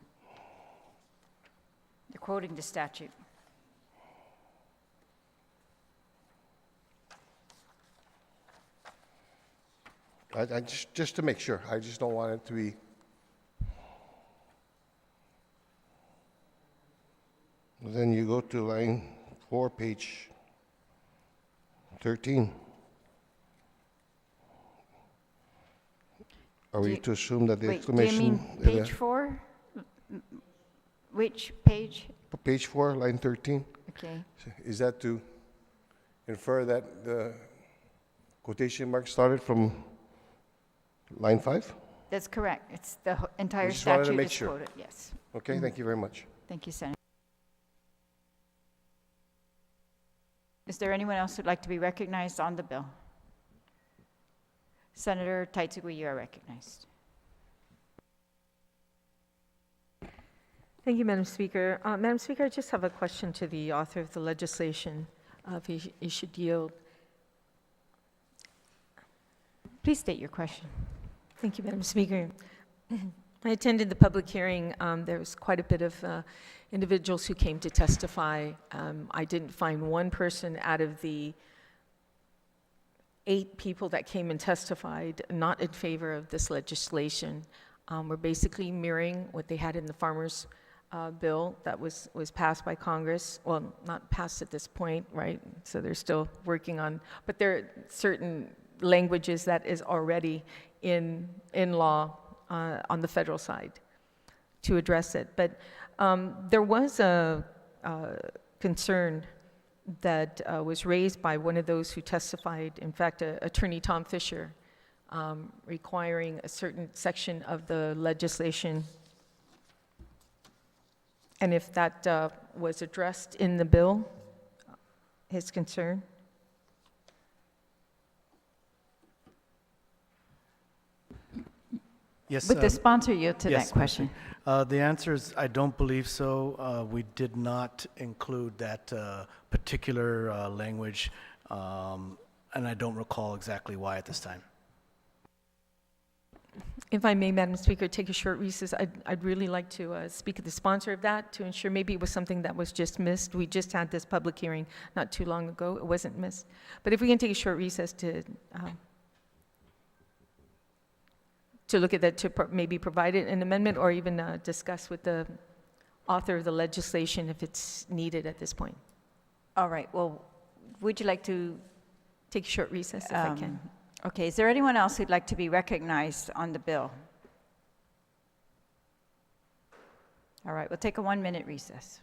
They're quoting the statute. I just to make sure, I just don't want it to be. Then you go to line 4, page 13. Are we to assume that the Wait, exclamation? do you mean page 4? Which page? Page 4, line 13. Okay. Is that to infer that the quotation mark started from line 5? That's correct. It's the entire just wanted to statute make is sure. quoted, yes. Okay, thank you very much. Thank you, Senator. Is there anyone else who'd like to be recognized on the bill? Senator Taitsugui, you are recognized. Thank you, Madam Speaker. Madam Speaker, I just have a question to the author of the legislation, if he should yield. Please state your question. Thank you, Madam Speaker. I attended the public hearing. There was quite a bit of individuals who came to testify. I didn't find one person out of the 8 people that came and testified not in favor of this legislation. We're basically mirroring what they had in the farmers' bill that was passed by Congress. Well, not passed at this point, right? So they're still working on, but there are certain languages that is already in law on the federal side to address it. But there was a concern that was raised by one of those who testified, in fact, Attorney Tom Fisher, requiring a certain section of the legislation. And if that was addressed in the bill, his concern? Yes. Would the sponsor yield to yes, that question? The answer is, I don't believe so. We did not include that particular language, and I don't recall exactly why at this time. If I may, Madam Speaker, take a short recess. I'd really like to speak to the sponsor of that to ensure maybe it was something that was just missed. We just had this public hearing not too long ago. It wasn't missed. But if we can take a short recess to look at that, to maybe provide an amendment or even discuss with the author of the legislation if it's needed at this point. All right, well, would you like to, Take a short recess if I can. okay, is there anyone else who'd like to be recognized on the bill? All right, we'll take a 1-minute recess.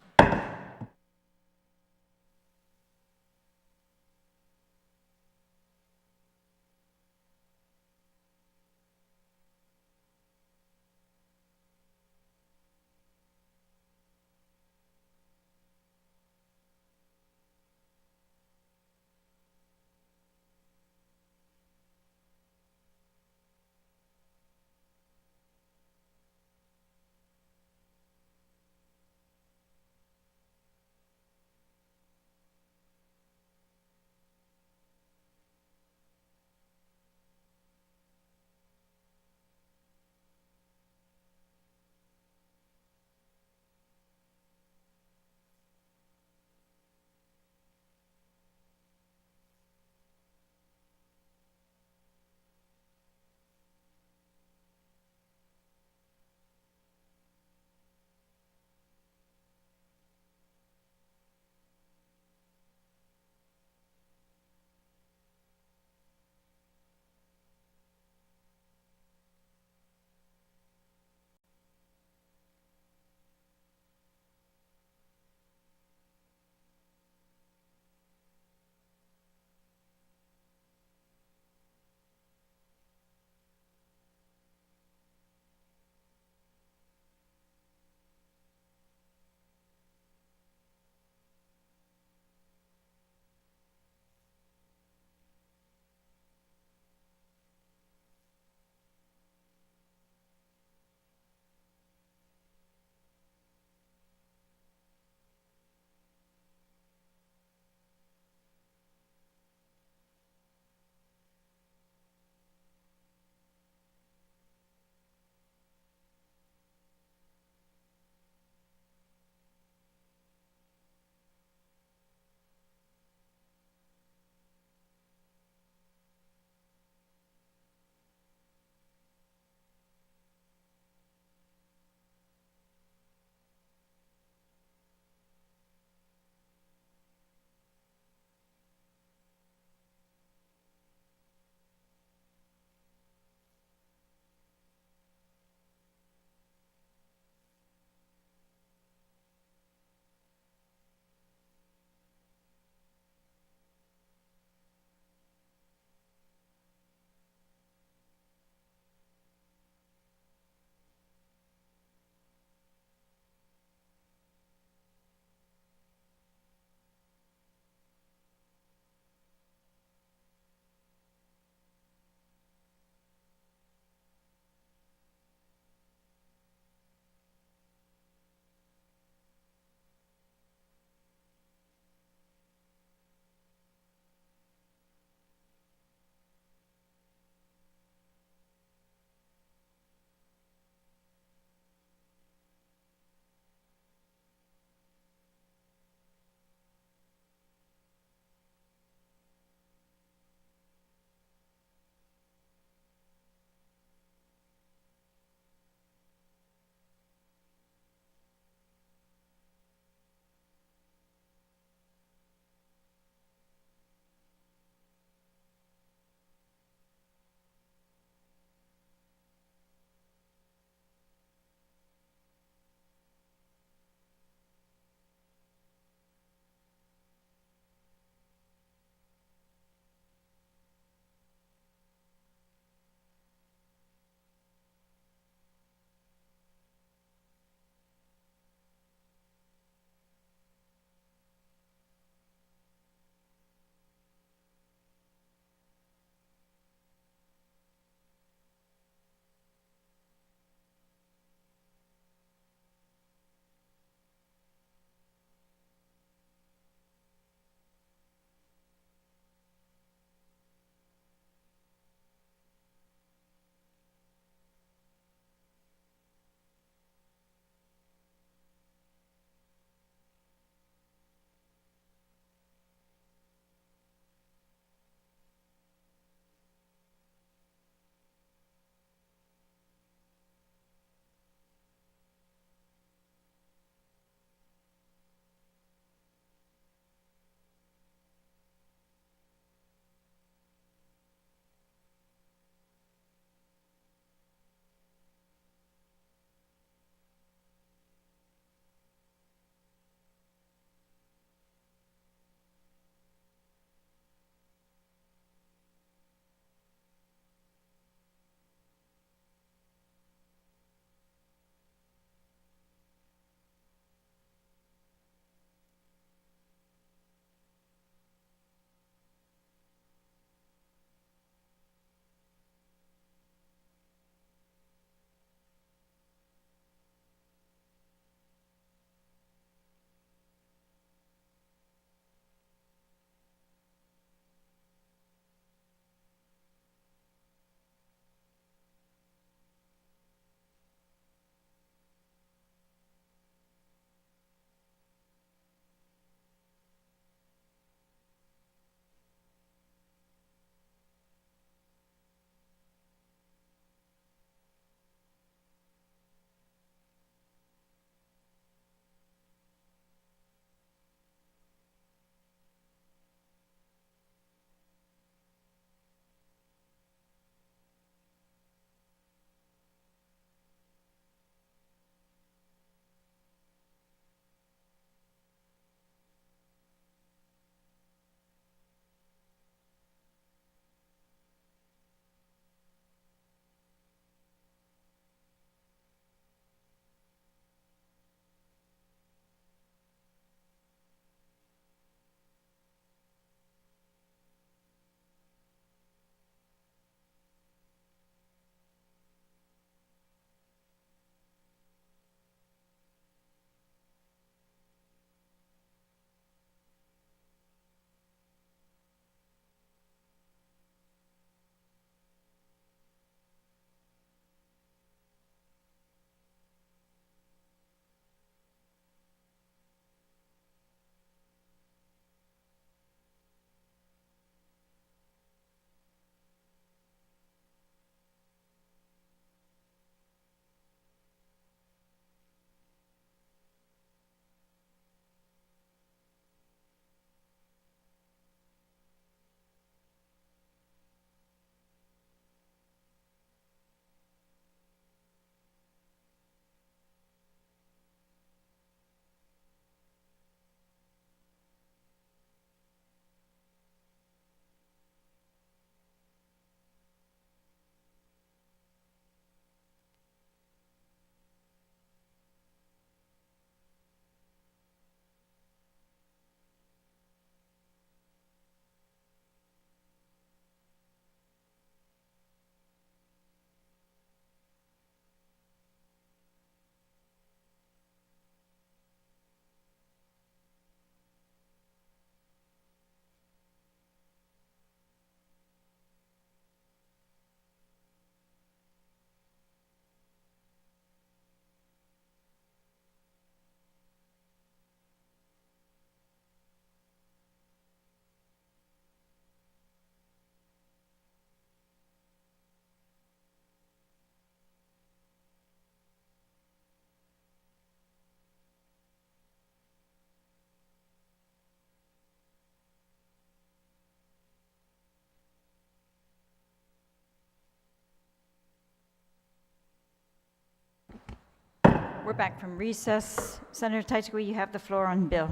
We're back from recess. Senator Teichgui, you have the floor on bill.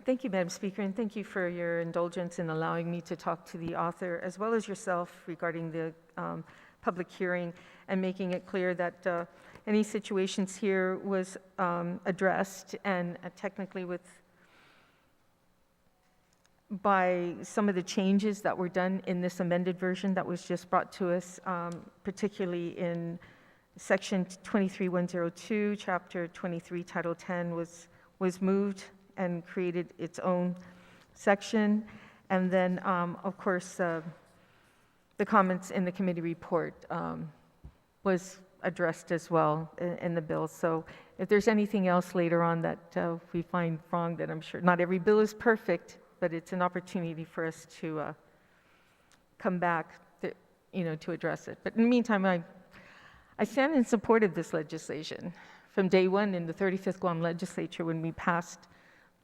Thank you, Madam Speaker, and thank you for your indulgence in allowing me to talk to the author, as well as yourself, regarding the public hearing, and making it clear that any situations here was addressed, and technically by some of the changes that were done in this amended version that was just brought to us, particularly in Section 23102, Chapter 23, Title 10 was moved and created its own section. And then, of course, the comments in the committee report was addressed as well in the bill. So if there's anything else later on that we find wrong, that I'm sure not every bill is perfect, but it's an opportunity for us to come back to address it. But in the meantime, I stand in support of this legislation. From day one in the 35th Guam Legislature, when we passed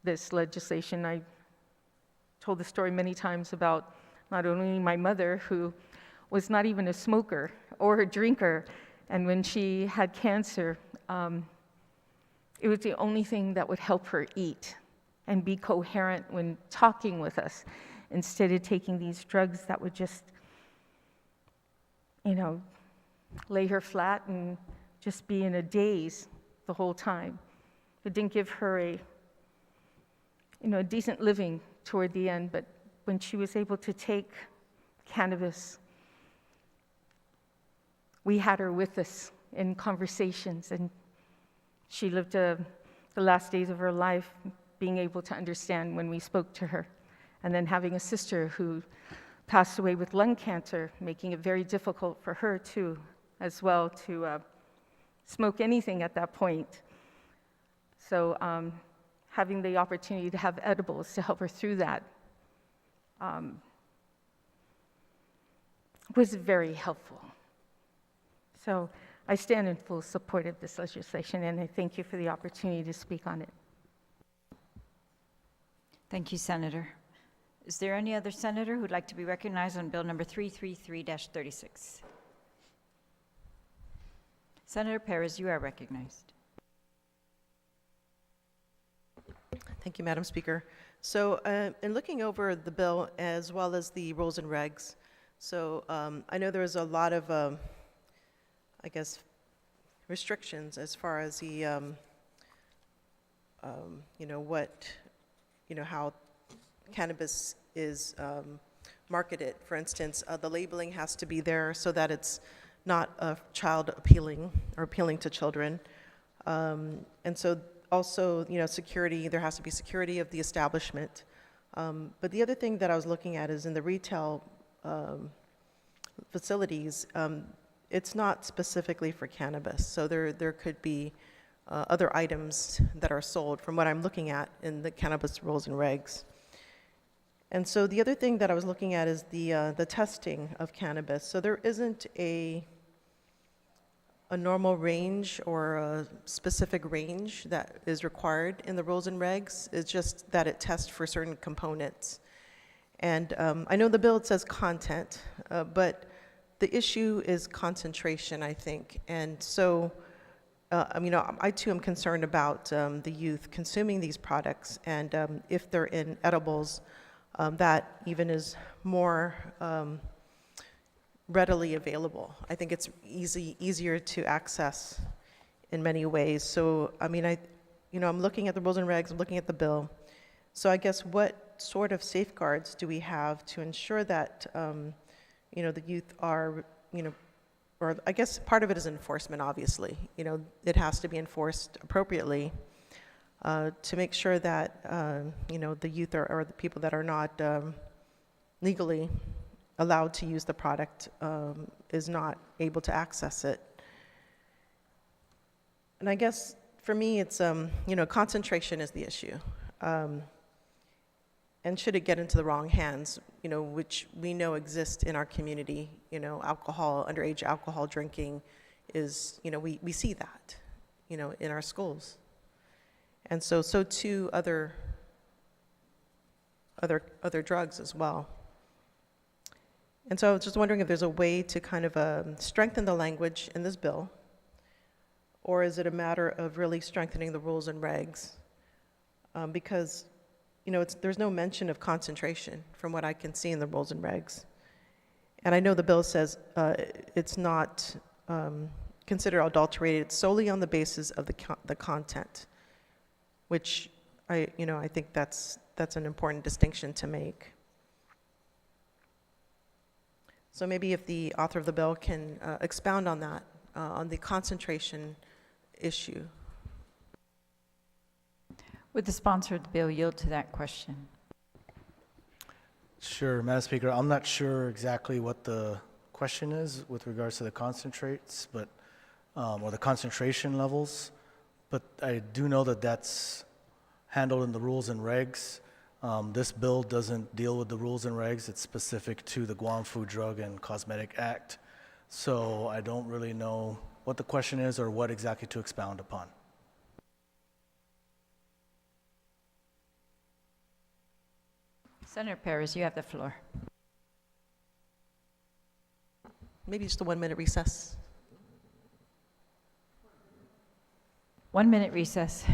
this legislation, I told the story many times about not only my mother, who was not even a smoker or a drinker, and when she had cancer, it was the only thing that would help her eat and be coherent when talking with us, instead of taking these drugs that would just, lay her flat and just be in a daze the whole time. It didn't give her a decent living toward the end, but when she was able to take cannabis, we had her with us in conversations, and she lived the last days of her life being able to understand when we spoke to her. And then having a sister who passed away with lung cancer, making it very difficult for her too, as well, to smoke anything at that point. So having the opportunity to have edibles to help her through that was very helpful. So I stand in full support of this legislation, and I thank you for the opportunity to speak on it. Thank you, Senator. Is there any other senator who'd like to be recognized on bill number 333-36? Senator Perez, you are recognized. Thank you, Madam Speaker. So in looking over the bill as well as the rules and regs, so I know there's a lot of, restrictions as far as the, how cannabis is marketed. For instance, the labeling has to be there so that it's not child appealing or appealing to children. And so also, security, there has to be security of the establishment. But the other thing that I was looking at is in the retail facilities, it's not specifically for cannabis. So there could be other items that are sold from what I'm looking at in the cannabis rules and regs. And so the other thing that I was looking at is the testing of cannabis. So there isn't a normal range or a specific range that is required in the rules and regs. It's just that it tests for certain components. And I know the bill, it says content, but the issue is concentration, I think. And so, I too am concerned about the youth consuming these products, and if they're in edibles, that even is more readily available. I think it's easier to access in many ways. So, I'm looking at the rules and regs, I'm looking at the bill. So I guess what sort of safeguards do we have to ensure that, the youth are, or I guess part of it is enforcement, obviously. It has to be enforced appropriately to make sure that, the youth or the people that are not legally allowed to use the product is not able to access it. And I guess for me, it's, concentration is the issue. And should it get into the wrong hands, which we know exist in our community, alcohol, underage alcohol drinking is, we see that, in our schools. And so too other drugs as well. And so I was just wondering if there's a way to kind of strengthen the language in this bill, Or is it a matter of really strengthening the rules and regs? Because, there's no mention of concentration from what I can see in the rules and regs. And I know the bill says it's not considered adulterated solely on the basis of the content, which I think that's an important distinction to make. So maybe if the author of the bill can expound on that, on the concentration issue. Would the sponsor of the bill yield to that question? Sure, Madam Speaker. I'm not sure exactly what the question is with regards to the concentrates, but or the concentration levels, but I do know that that's handled in the rules and regs. This bill doesn't deal with the rules and regs. It's specific to the Guam Food, Drug, and Cosmetic Act. So I don't really know what the question is or what exactly to expound upon. Senator Perez, you have the floor. Maybe just a 1-minute recess. 1 minute recess.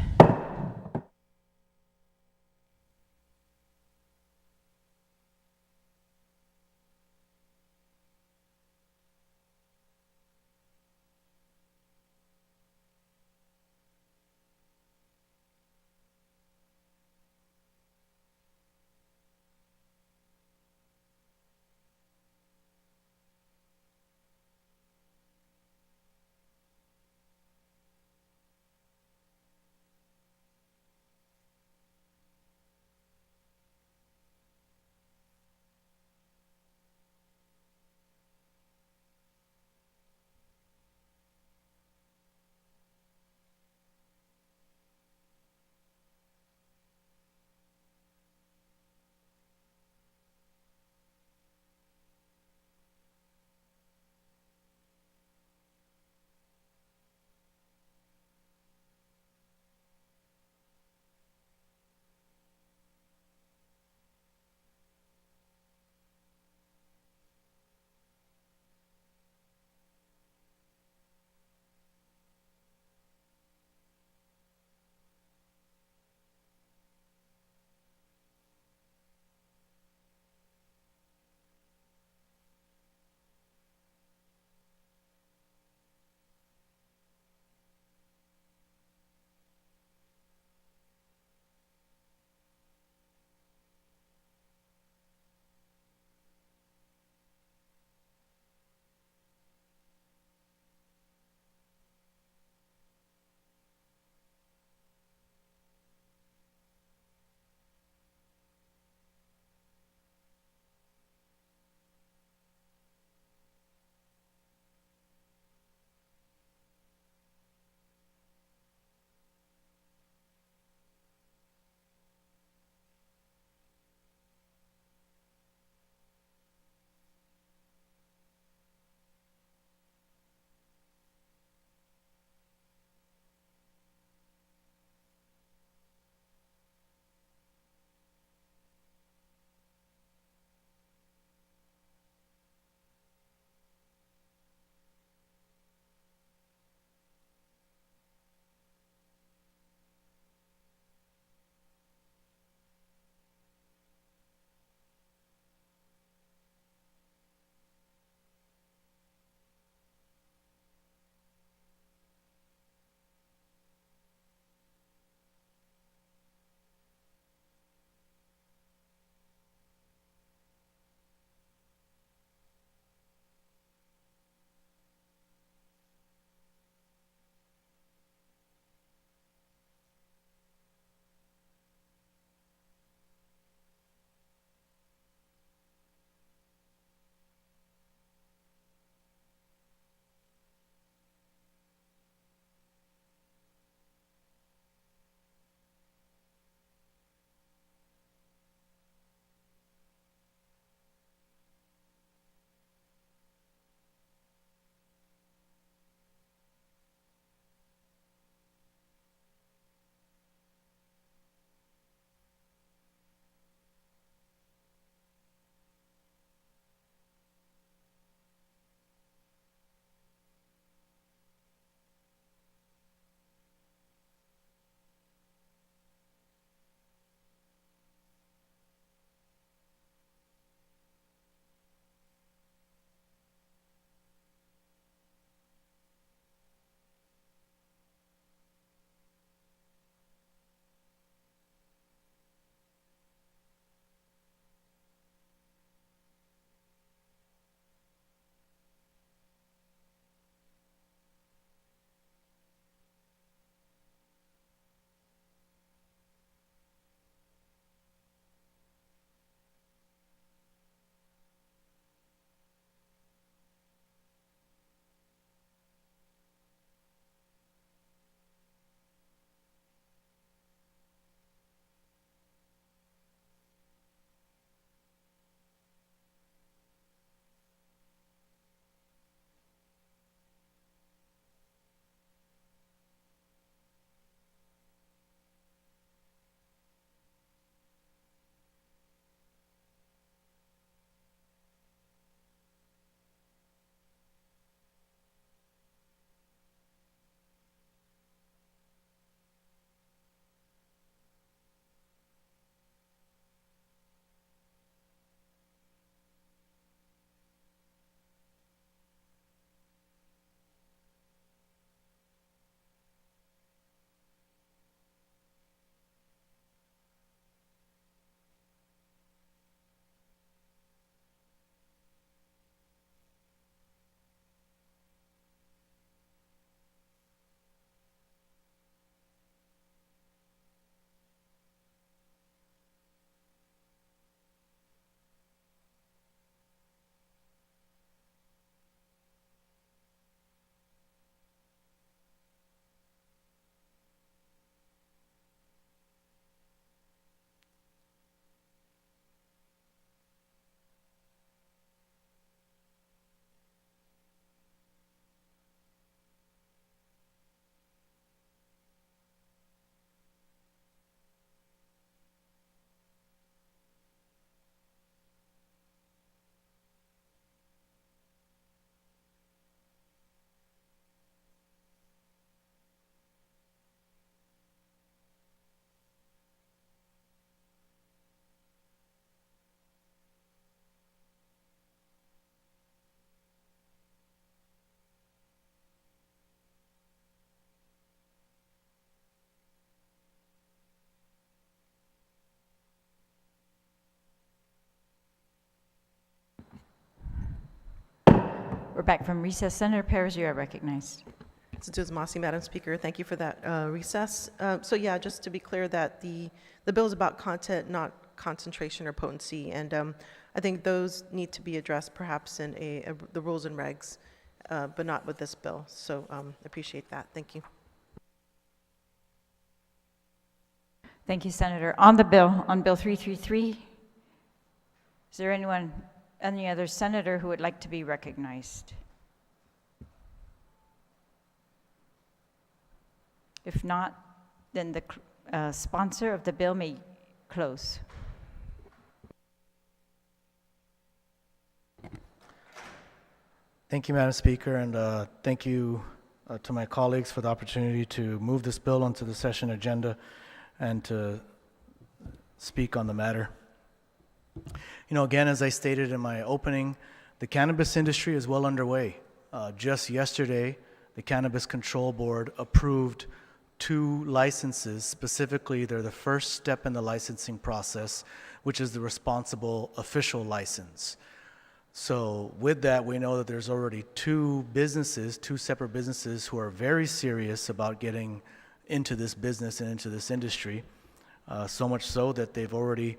We're back from recess. Senator Perez, you are recognized. Since Masi, Madam Speaker, thank you for that recess. So yeah, just to be clear that the bill is about content, not concentration or potency, and I think those need to be addressed perhaps in the rules and regs, but not with this bill. So appreciate that. Thank you. Thank you, Senator. On the bill, on Bill 333, is there any other senator who would like to be recognized? If not, then the sponsor of the bill may close. Thank you, Madam Speaker, and thank you to my colleagues for the opportunity to move this bill onto the session agenda and to speak on the matter. You know, again, as I stated in my opening, the cannabis industry is well underway. Just yesterday, the Cannabis Control Board approved 2 licenses. Specifically, they're the first step in the licensing process, which is the responsible official license. So with that, we know that there's already 2 separate businesses who are very serious about getting into this business and into this industry, so much so that they've already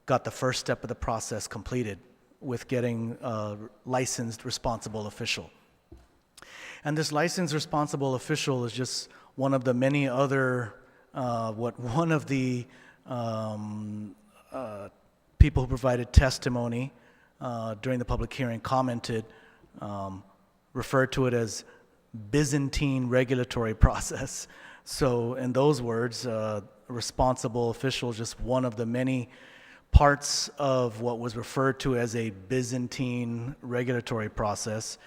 got the first step of the process completed with getting a licensed responsible official. And this licensed responsible official is just one of the many other, one of the people who provided testimony during the public hearing commented, referred to it as Byzantine regulatory process. So in those words, responsible official is just one of the many parts of what was referred to as a Byzantine regulatory process.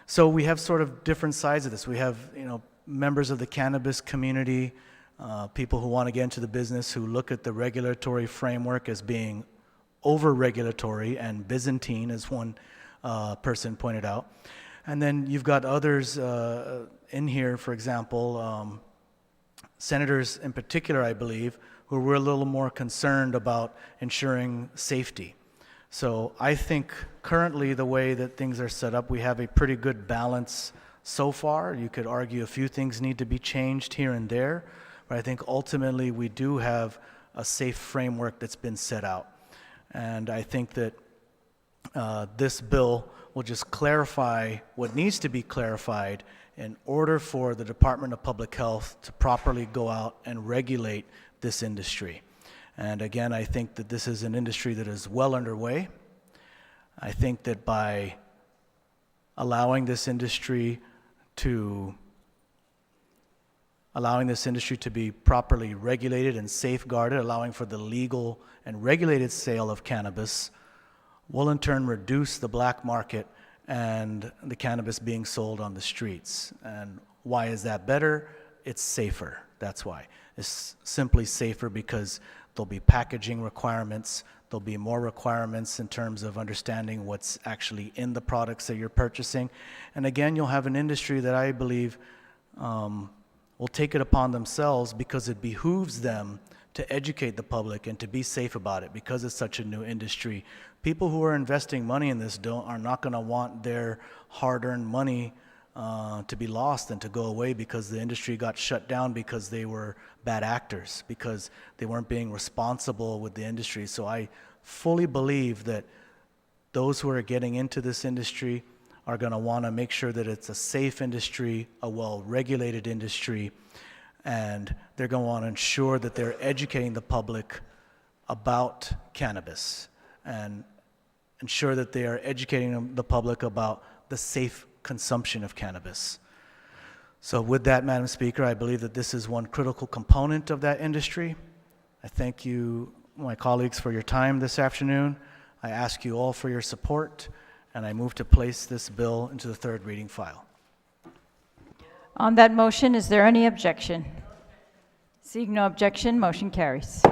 So we have sort of different sides of this. We have, members of the cannabis community, people who want to get into the business, who look at the regulatory framework as being over-regulatory and Byzantine, as one person pointed out. And then you've got others in here, for example, senators in particular, I believe, who were a little more concerned about ensuring safety. So I think currently the way that things are set up, we have a pretty good balance so far. You could argue a few things need to be changed here and there, but I think ultimately we do have a safe framework that's been set out. And I think that this bill will just clarify what needs to be clarified in order for the Department of Public Health to properly go out and regulate this industry. And again, I think that this is an industry that is well underway. I think that by allowing this industry to be properly regulated and safeguarded, allowing for the legal and regulated sale of cannabis, will in turn reduce the black market and the cannabis being sold on the streets. And why is that better? It's safer. That's why. It's simply safer because there'll be packaging requirements, there'll be more requirements in terms of understanding what's actually in the products that you're purchasing. And again, you'll have an industry that I believe will take it upon themselves, because it behooves them to educate the public and to be safe about it, because it's such a new industry. People who are investing money in this are not going to want their hard-earned money to be lost and to go away because the industry got shut down because they were bad actors, because they weren't being responsible with the industry. So I fully believe that those who are getting into this industry are going to want to make sure that it's a safe industry, a well-regulated industry, and they're going to want to ensure that they're educating the public about cannabis and ensure that they are educating the public about the safe consumption of cannabis. So with that, Madam Speaker, I believe that this is one critical component of that industry. I thank you, my colleagues, for your time this afternoon. I ask you all for your support, and I move to place this bill into the third reading file. On that motion, is there any objection? Seeing no objection, motion carries.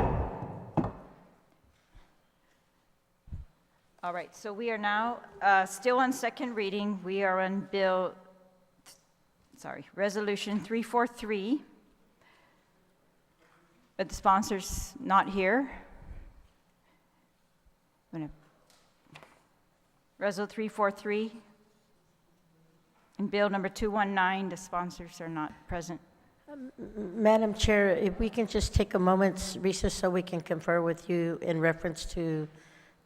All right, so we are now still on second reading. We are on Resolution 343, but the sponsor's not here. Resolution 343, In Bill number 219, the sponsors are not present. Madam Chair, if we can just take a moment's recess so we can confer with you in reference to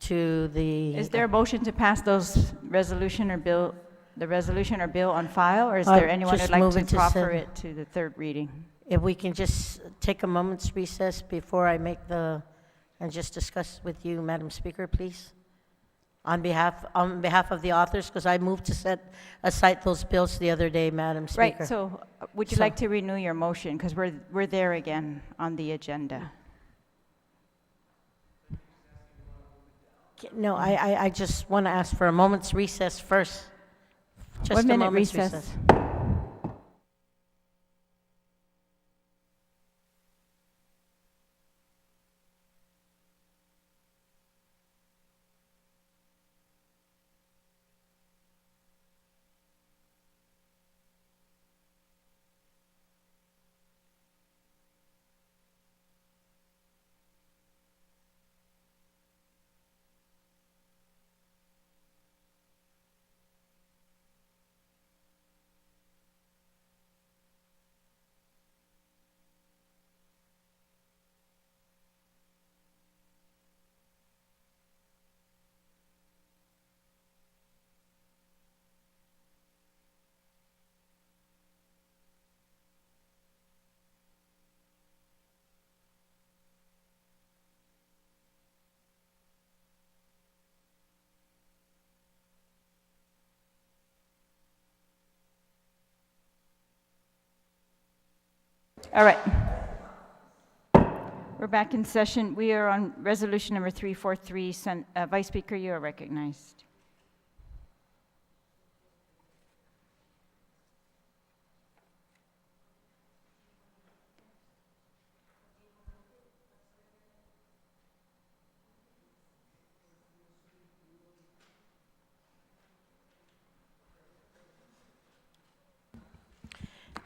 the... Is there a motion to pass those resolution or bill on file, or is Uh, there anyone just who'd like move to it to proffer send. it to the third reading? If we can just take a moment's recess before I make and just discuss with you, Madam Speaker, please? On behalf of the authors, because I moved to set aside those bills the other day, Madam Speaker. Right, so would you So- like to renew your motion? Because we're there again on the agenda. No, I just want to ask for a moment's recess first. Just 1 a minute moment's recess. All right. We're back in session. We are on resolution number 343. Vice Speaker, you are recognized.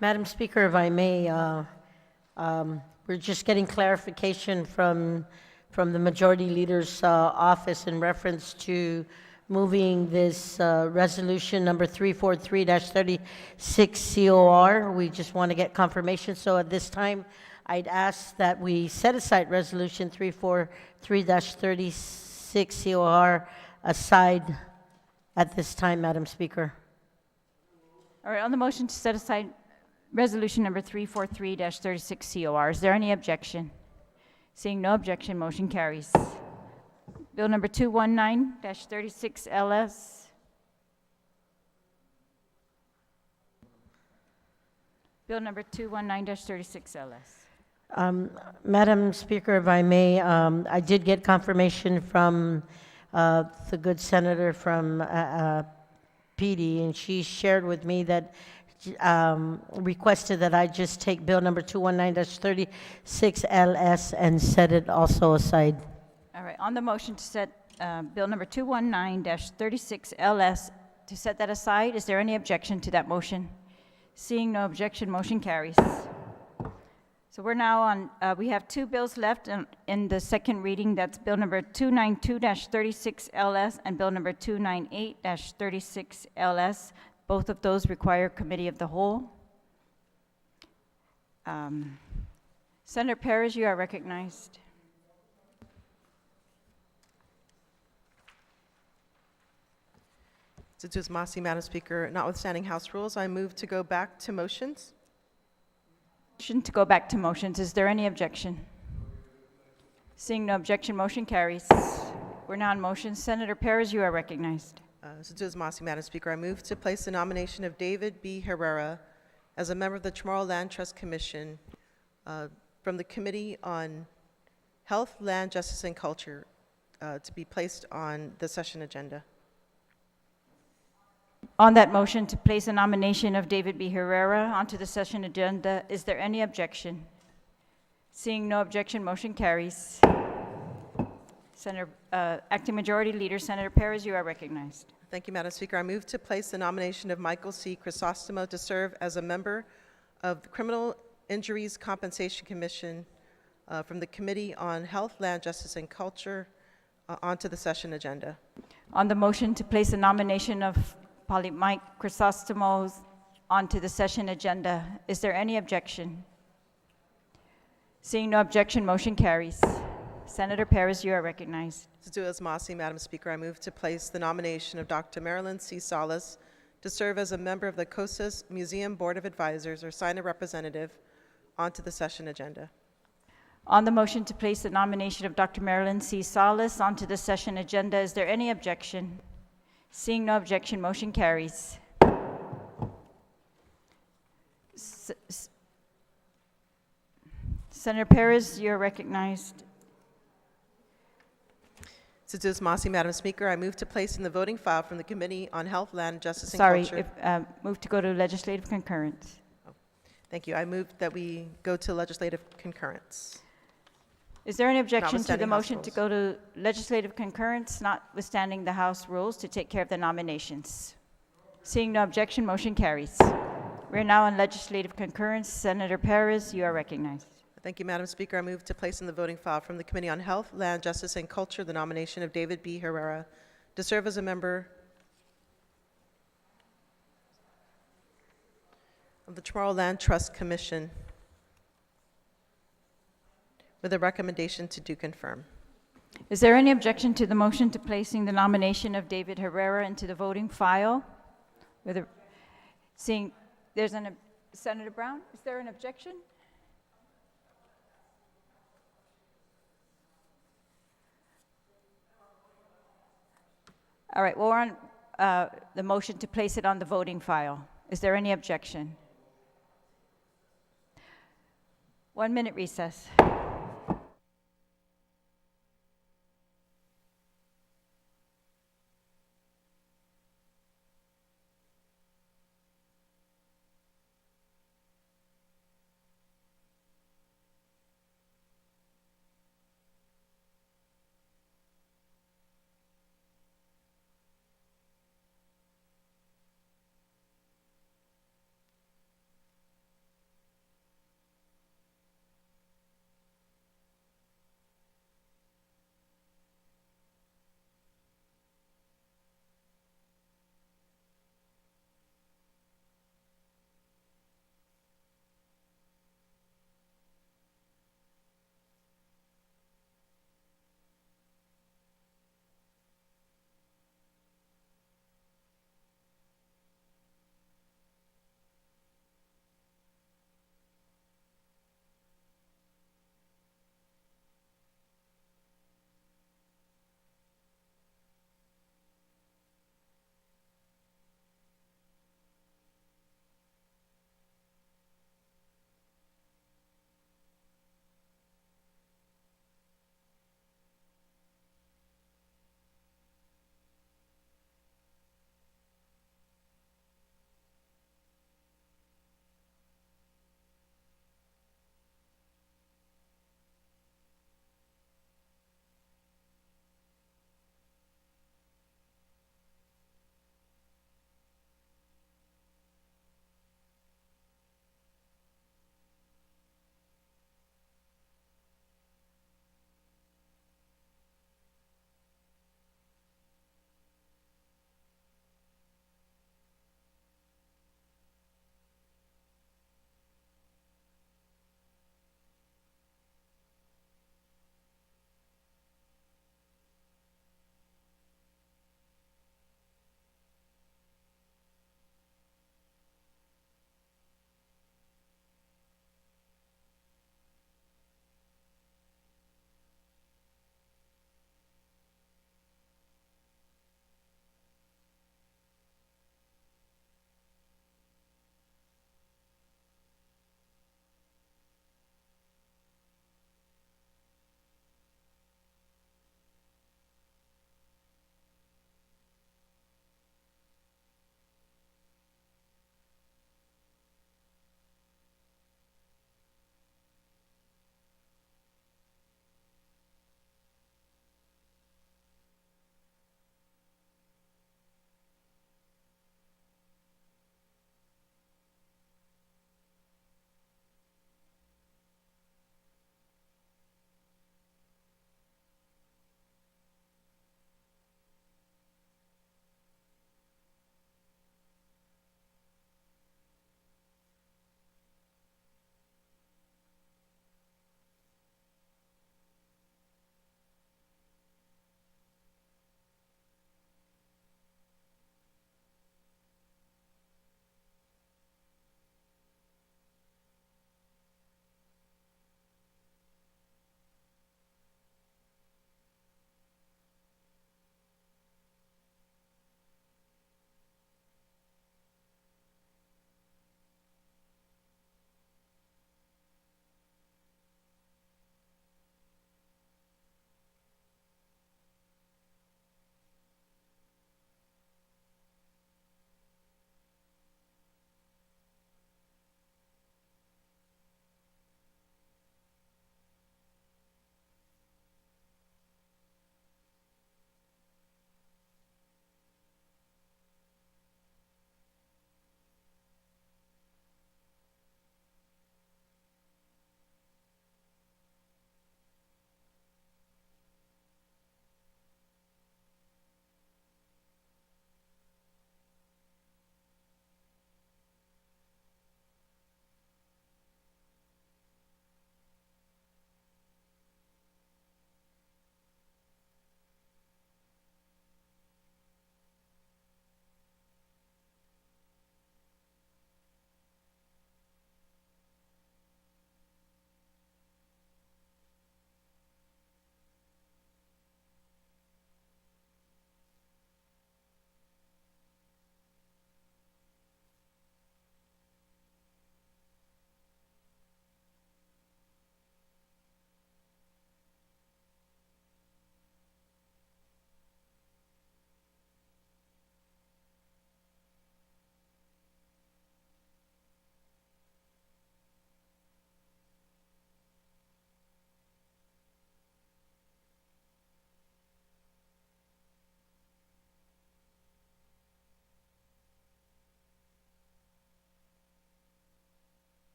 Madam Speaker, if I may, we're just getting clarification from the Majority Leader's office in reference to moving this resolution number 343-36 COR. We just want to get confirmation. So at this time, I'd ask that we set aside resolution 343-36 COR aside at this time, Madam Speaker. All right, on the motion to set aside resolution number 343-36 COR, is there any objection? Seeing no objection, motion carries. Bill number 219-36 LS. Bill number 219-36 LS. Madam Speaker, if I may, I did get confirmation from the good senator from PD, and she shared with me that requested that I just take Bill number 219-36 LS and set it also aside. All right, on the motion to set Bill number 219-36 LS, to set that aside, is there any objection to that motion? Seeing no objection, motion carries. So we're now on, we have two bills left in the second reading. That's Bill number 292-36 LS and Bill number 298-36 LS. Both of those require committee of the whole. Senator Perez, you are recognized. Tzituz Masi, Madam Speaker, notwithstanding House rules, I move to go back to motions. Motion to go back to motions. Is there any objection? Seeing no objection, motion carries. We're now on motions. Senator Perez, you are recognized. Tzituz Masi, Madam Speaker, I move to place the nomination of David B. Herrera as a member of the Chamorro Land Trust Commission from the Committee on Health, Land, Justice, and Culture to be placed on the session agenda. On that motion to place a nomination of David B. Herrera onto the session agenda, is there any objection? Seeing no objection, motion carries. Senator, Acting Majority Leader, Senator Perez, you are recognized. Thank you, Madam Speaker. I move to place the nomination of Michael C. Crisostomo to serve as a member of the Criminal Injuries Compensation Commission from the Committee on Health, Land, Justice, and Culture onto the session agenda. On the motion to place a nomination of Mike Chrysostomos onto the session agenda. Is there any objection? Seeing no objection, motion carries. Senator Perez, you are recognized. To do as Masi, Madam Speaker, I move to place the nomination of Dr. Marilyn C. Salas to serve as a member of the COSA's Museum Board of Advisors or sign a representative onto the session agenda. On the motion to place the nomination of Dr. Marilyn C. Salas onto the session agenda, is there any objection? Seeing no objection, motion carries. Senator Perez, you're recognized. To do as Masi, Madam Speaker, I move to place in the voting file from the Committee on Health, Land, Justice, and Culture. Move to go to legislative concurrence. Thank you. I move that we go to legislative concurrence. Is there any objection to the Notwithstanding House motion to rules. go to legislative concurrence, notwithstanding the House rules, to take care of the nominations? Seeing no objection, motion carries. We're now on legislative concurrence. Senator Perez, you are recognized. Thank you, Madam Speaker. I move to place in the voting file from the Committee on Health, Land, Justice, and Culture the nomination of David B. Herrera to serve as a member of the Tomorrowland Trust Commission with a recommendation to do confirm. Is there any objection to the motion to placing the nomination of David Herrera into the voting file? Seeing there's Senator Brown, is there an objection? All right, well, we're on the motion to place it on the voting file. Is there any objection? 1 minute recess.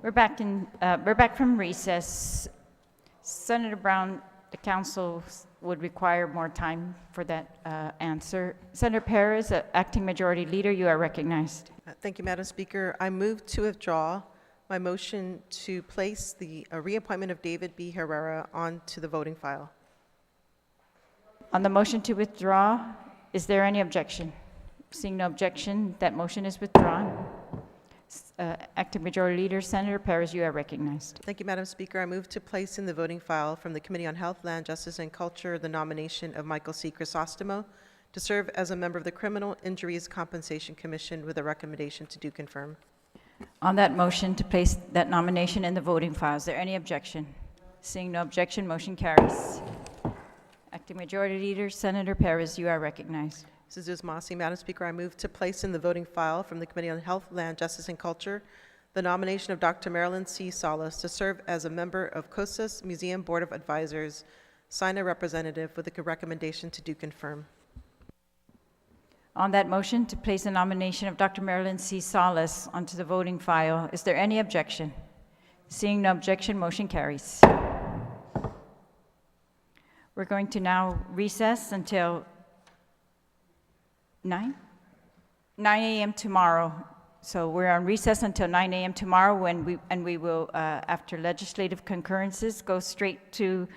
We're back from recess. Senator Brown, the council would require more time for that answer. Senator Perez, Acting Majority Leader, you are recognized. Thank you, Madam Speaker. I move to withdraw my motion to place the reappointment of David B. Herrera onto the voting file. On the motion to withdraw, is there any objection? Seeing no objection, that motion is withdrawn. Acting Majority Leader, Senator Perez, you are recognized. Thank you, Madam Speaker. I move to place in the voting file from the Committee on Health, Land, Justice, and Culture the nomination of Michael C. Crisostomo to serve as a member of the Criminal Injuries Compensation Commission with a recommendation to do confirm. On that motion to place that nomination in the voting file, is there any objection? Seeing no objection, motion carries. Acting Majority Leader, Senator Perez, you are recognized. Mrs. Uzmasi, Madam Speaker, I move to place in the voting file from the Committee on Health, Land, Justice, and Culture the nomination of Dr. Marilyn C. Salas to serve as a member of COSA's Museum Board of Advisors, sign a representative with a recommendation to do confirm. On that motion to place the nomination of Dr. Marilyn C. Salas onto the voting file, is there any objection? Seeing no objection, motion carries. We're going to now recess until 9 a.m. tomorrow. So we're on recess until 9 a.m. tomorrow when we will, after legislative concurrences, go straight to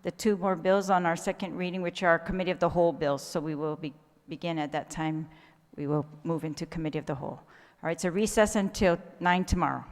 the two more bills on our second reading, which are Committee of the Whole bills. So we will begin at that time. We will move into Committee of the Whole. All right, so recess until 9 tomorrow.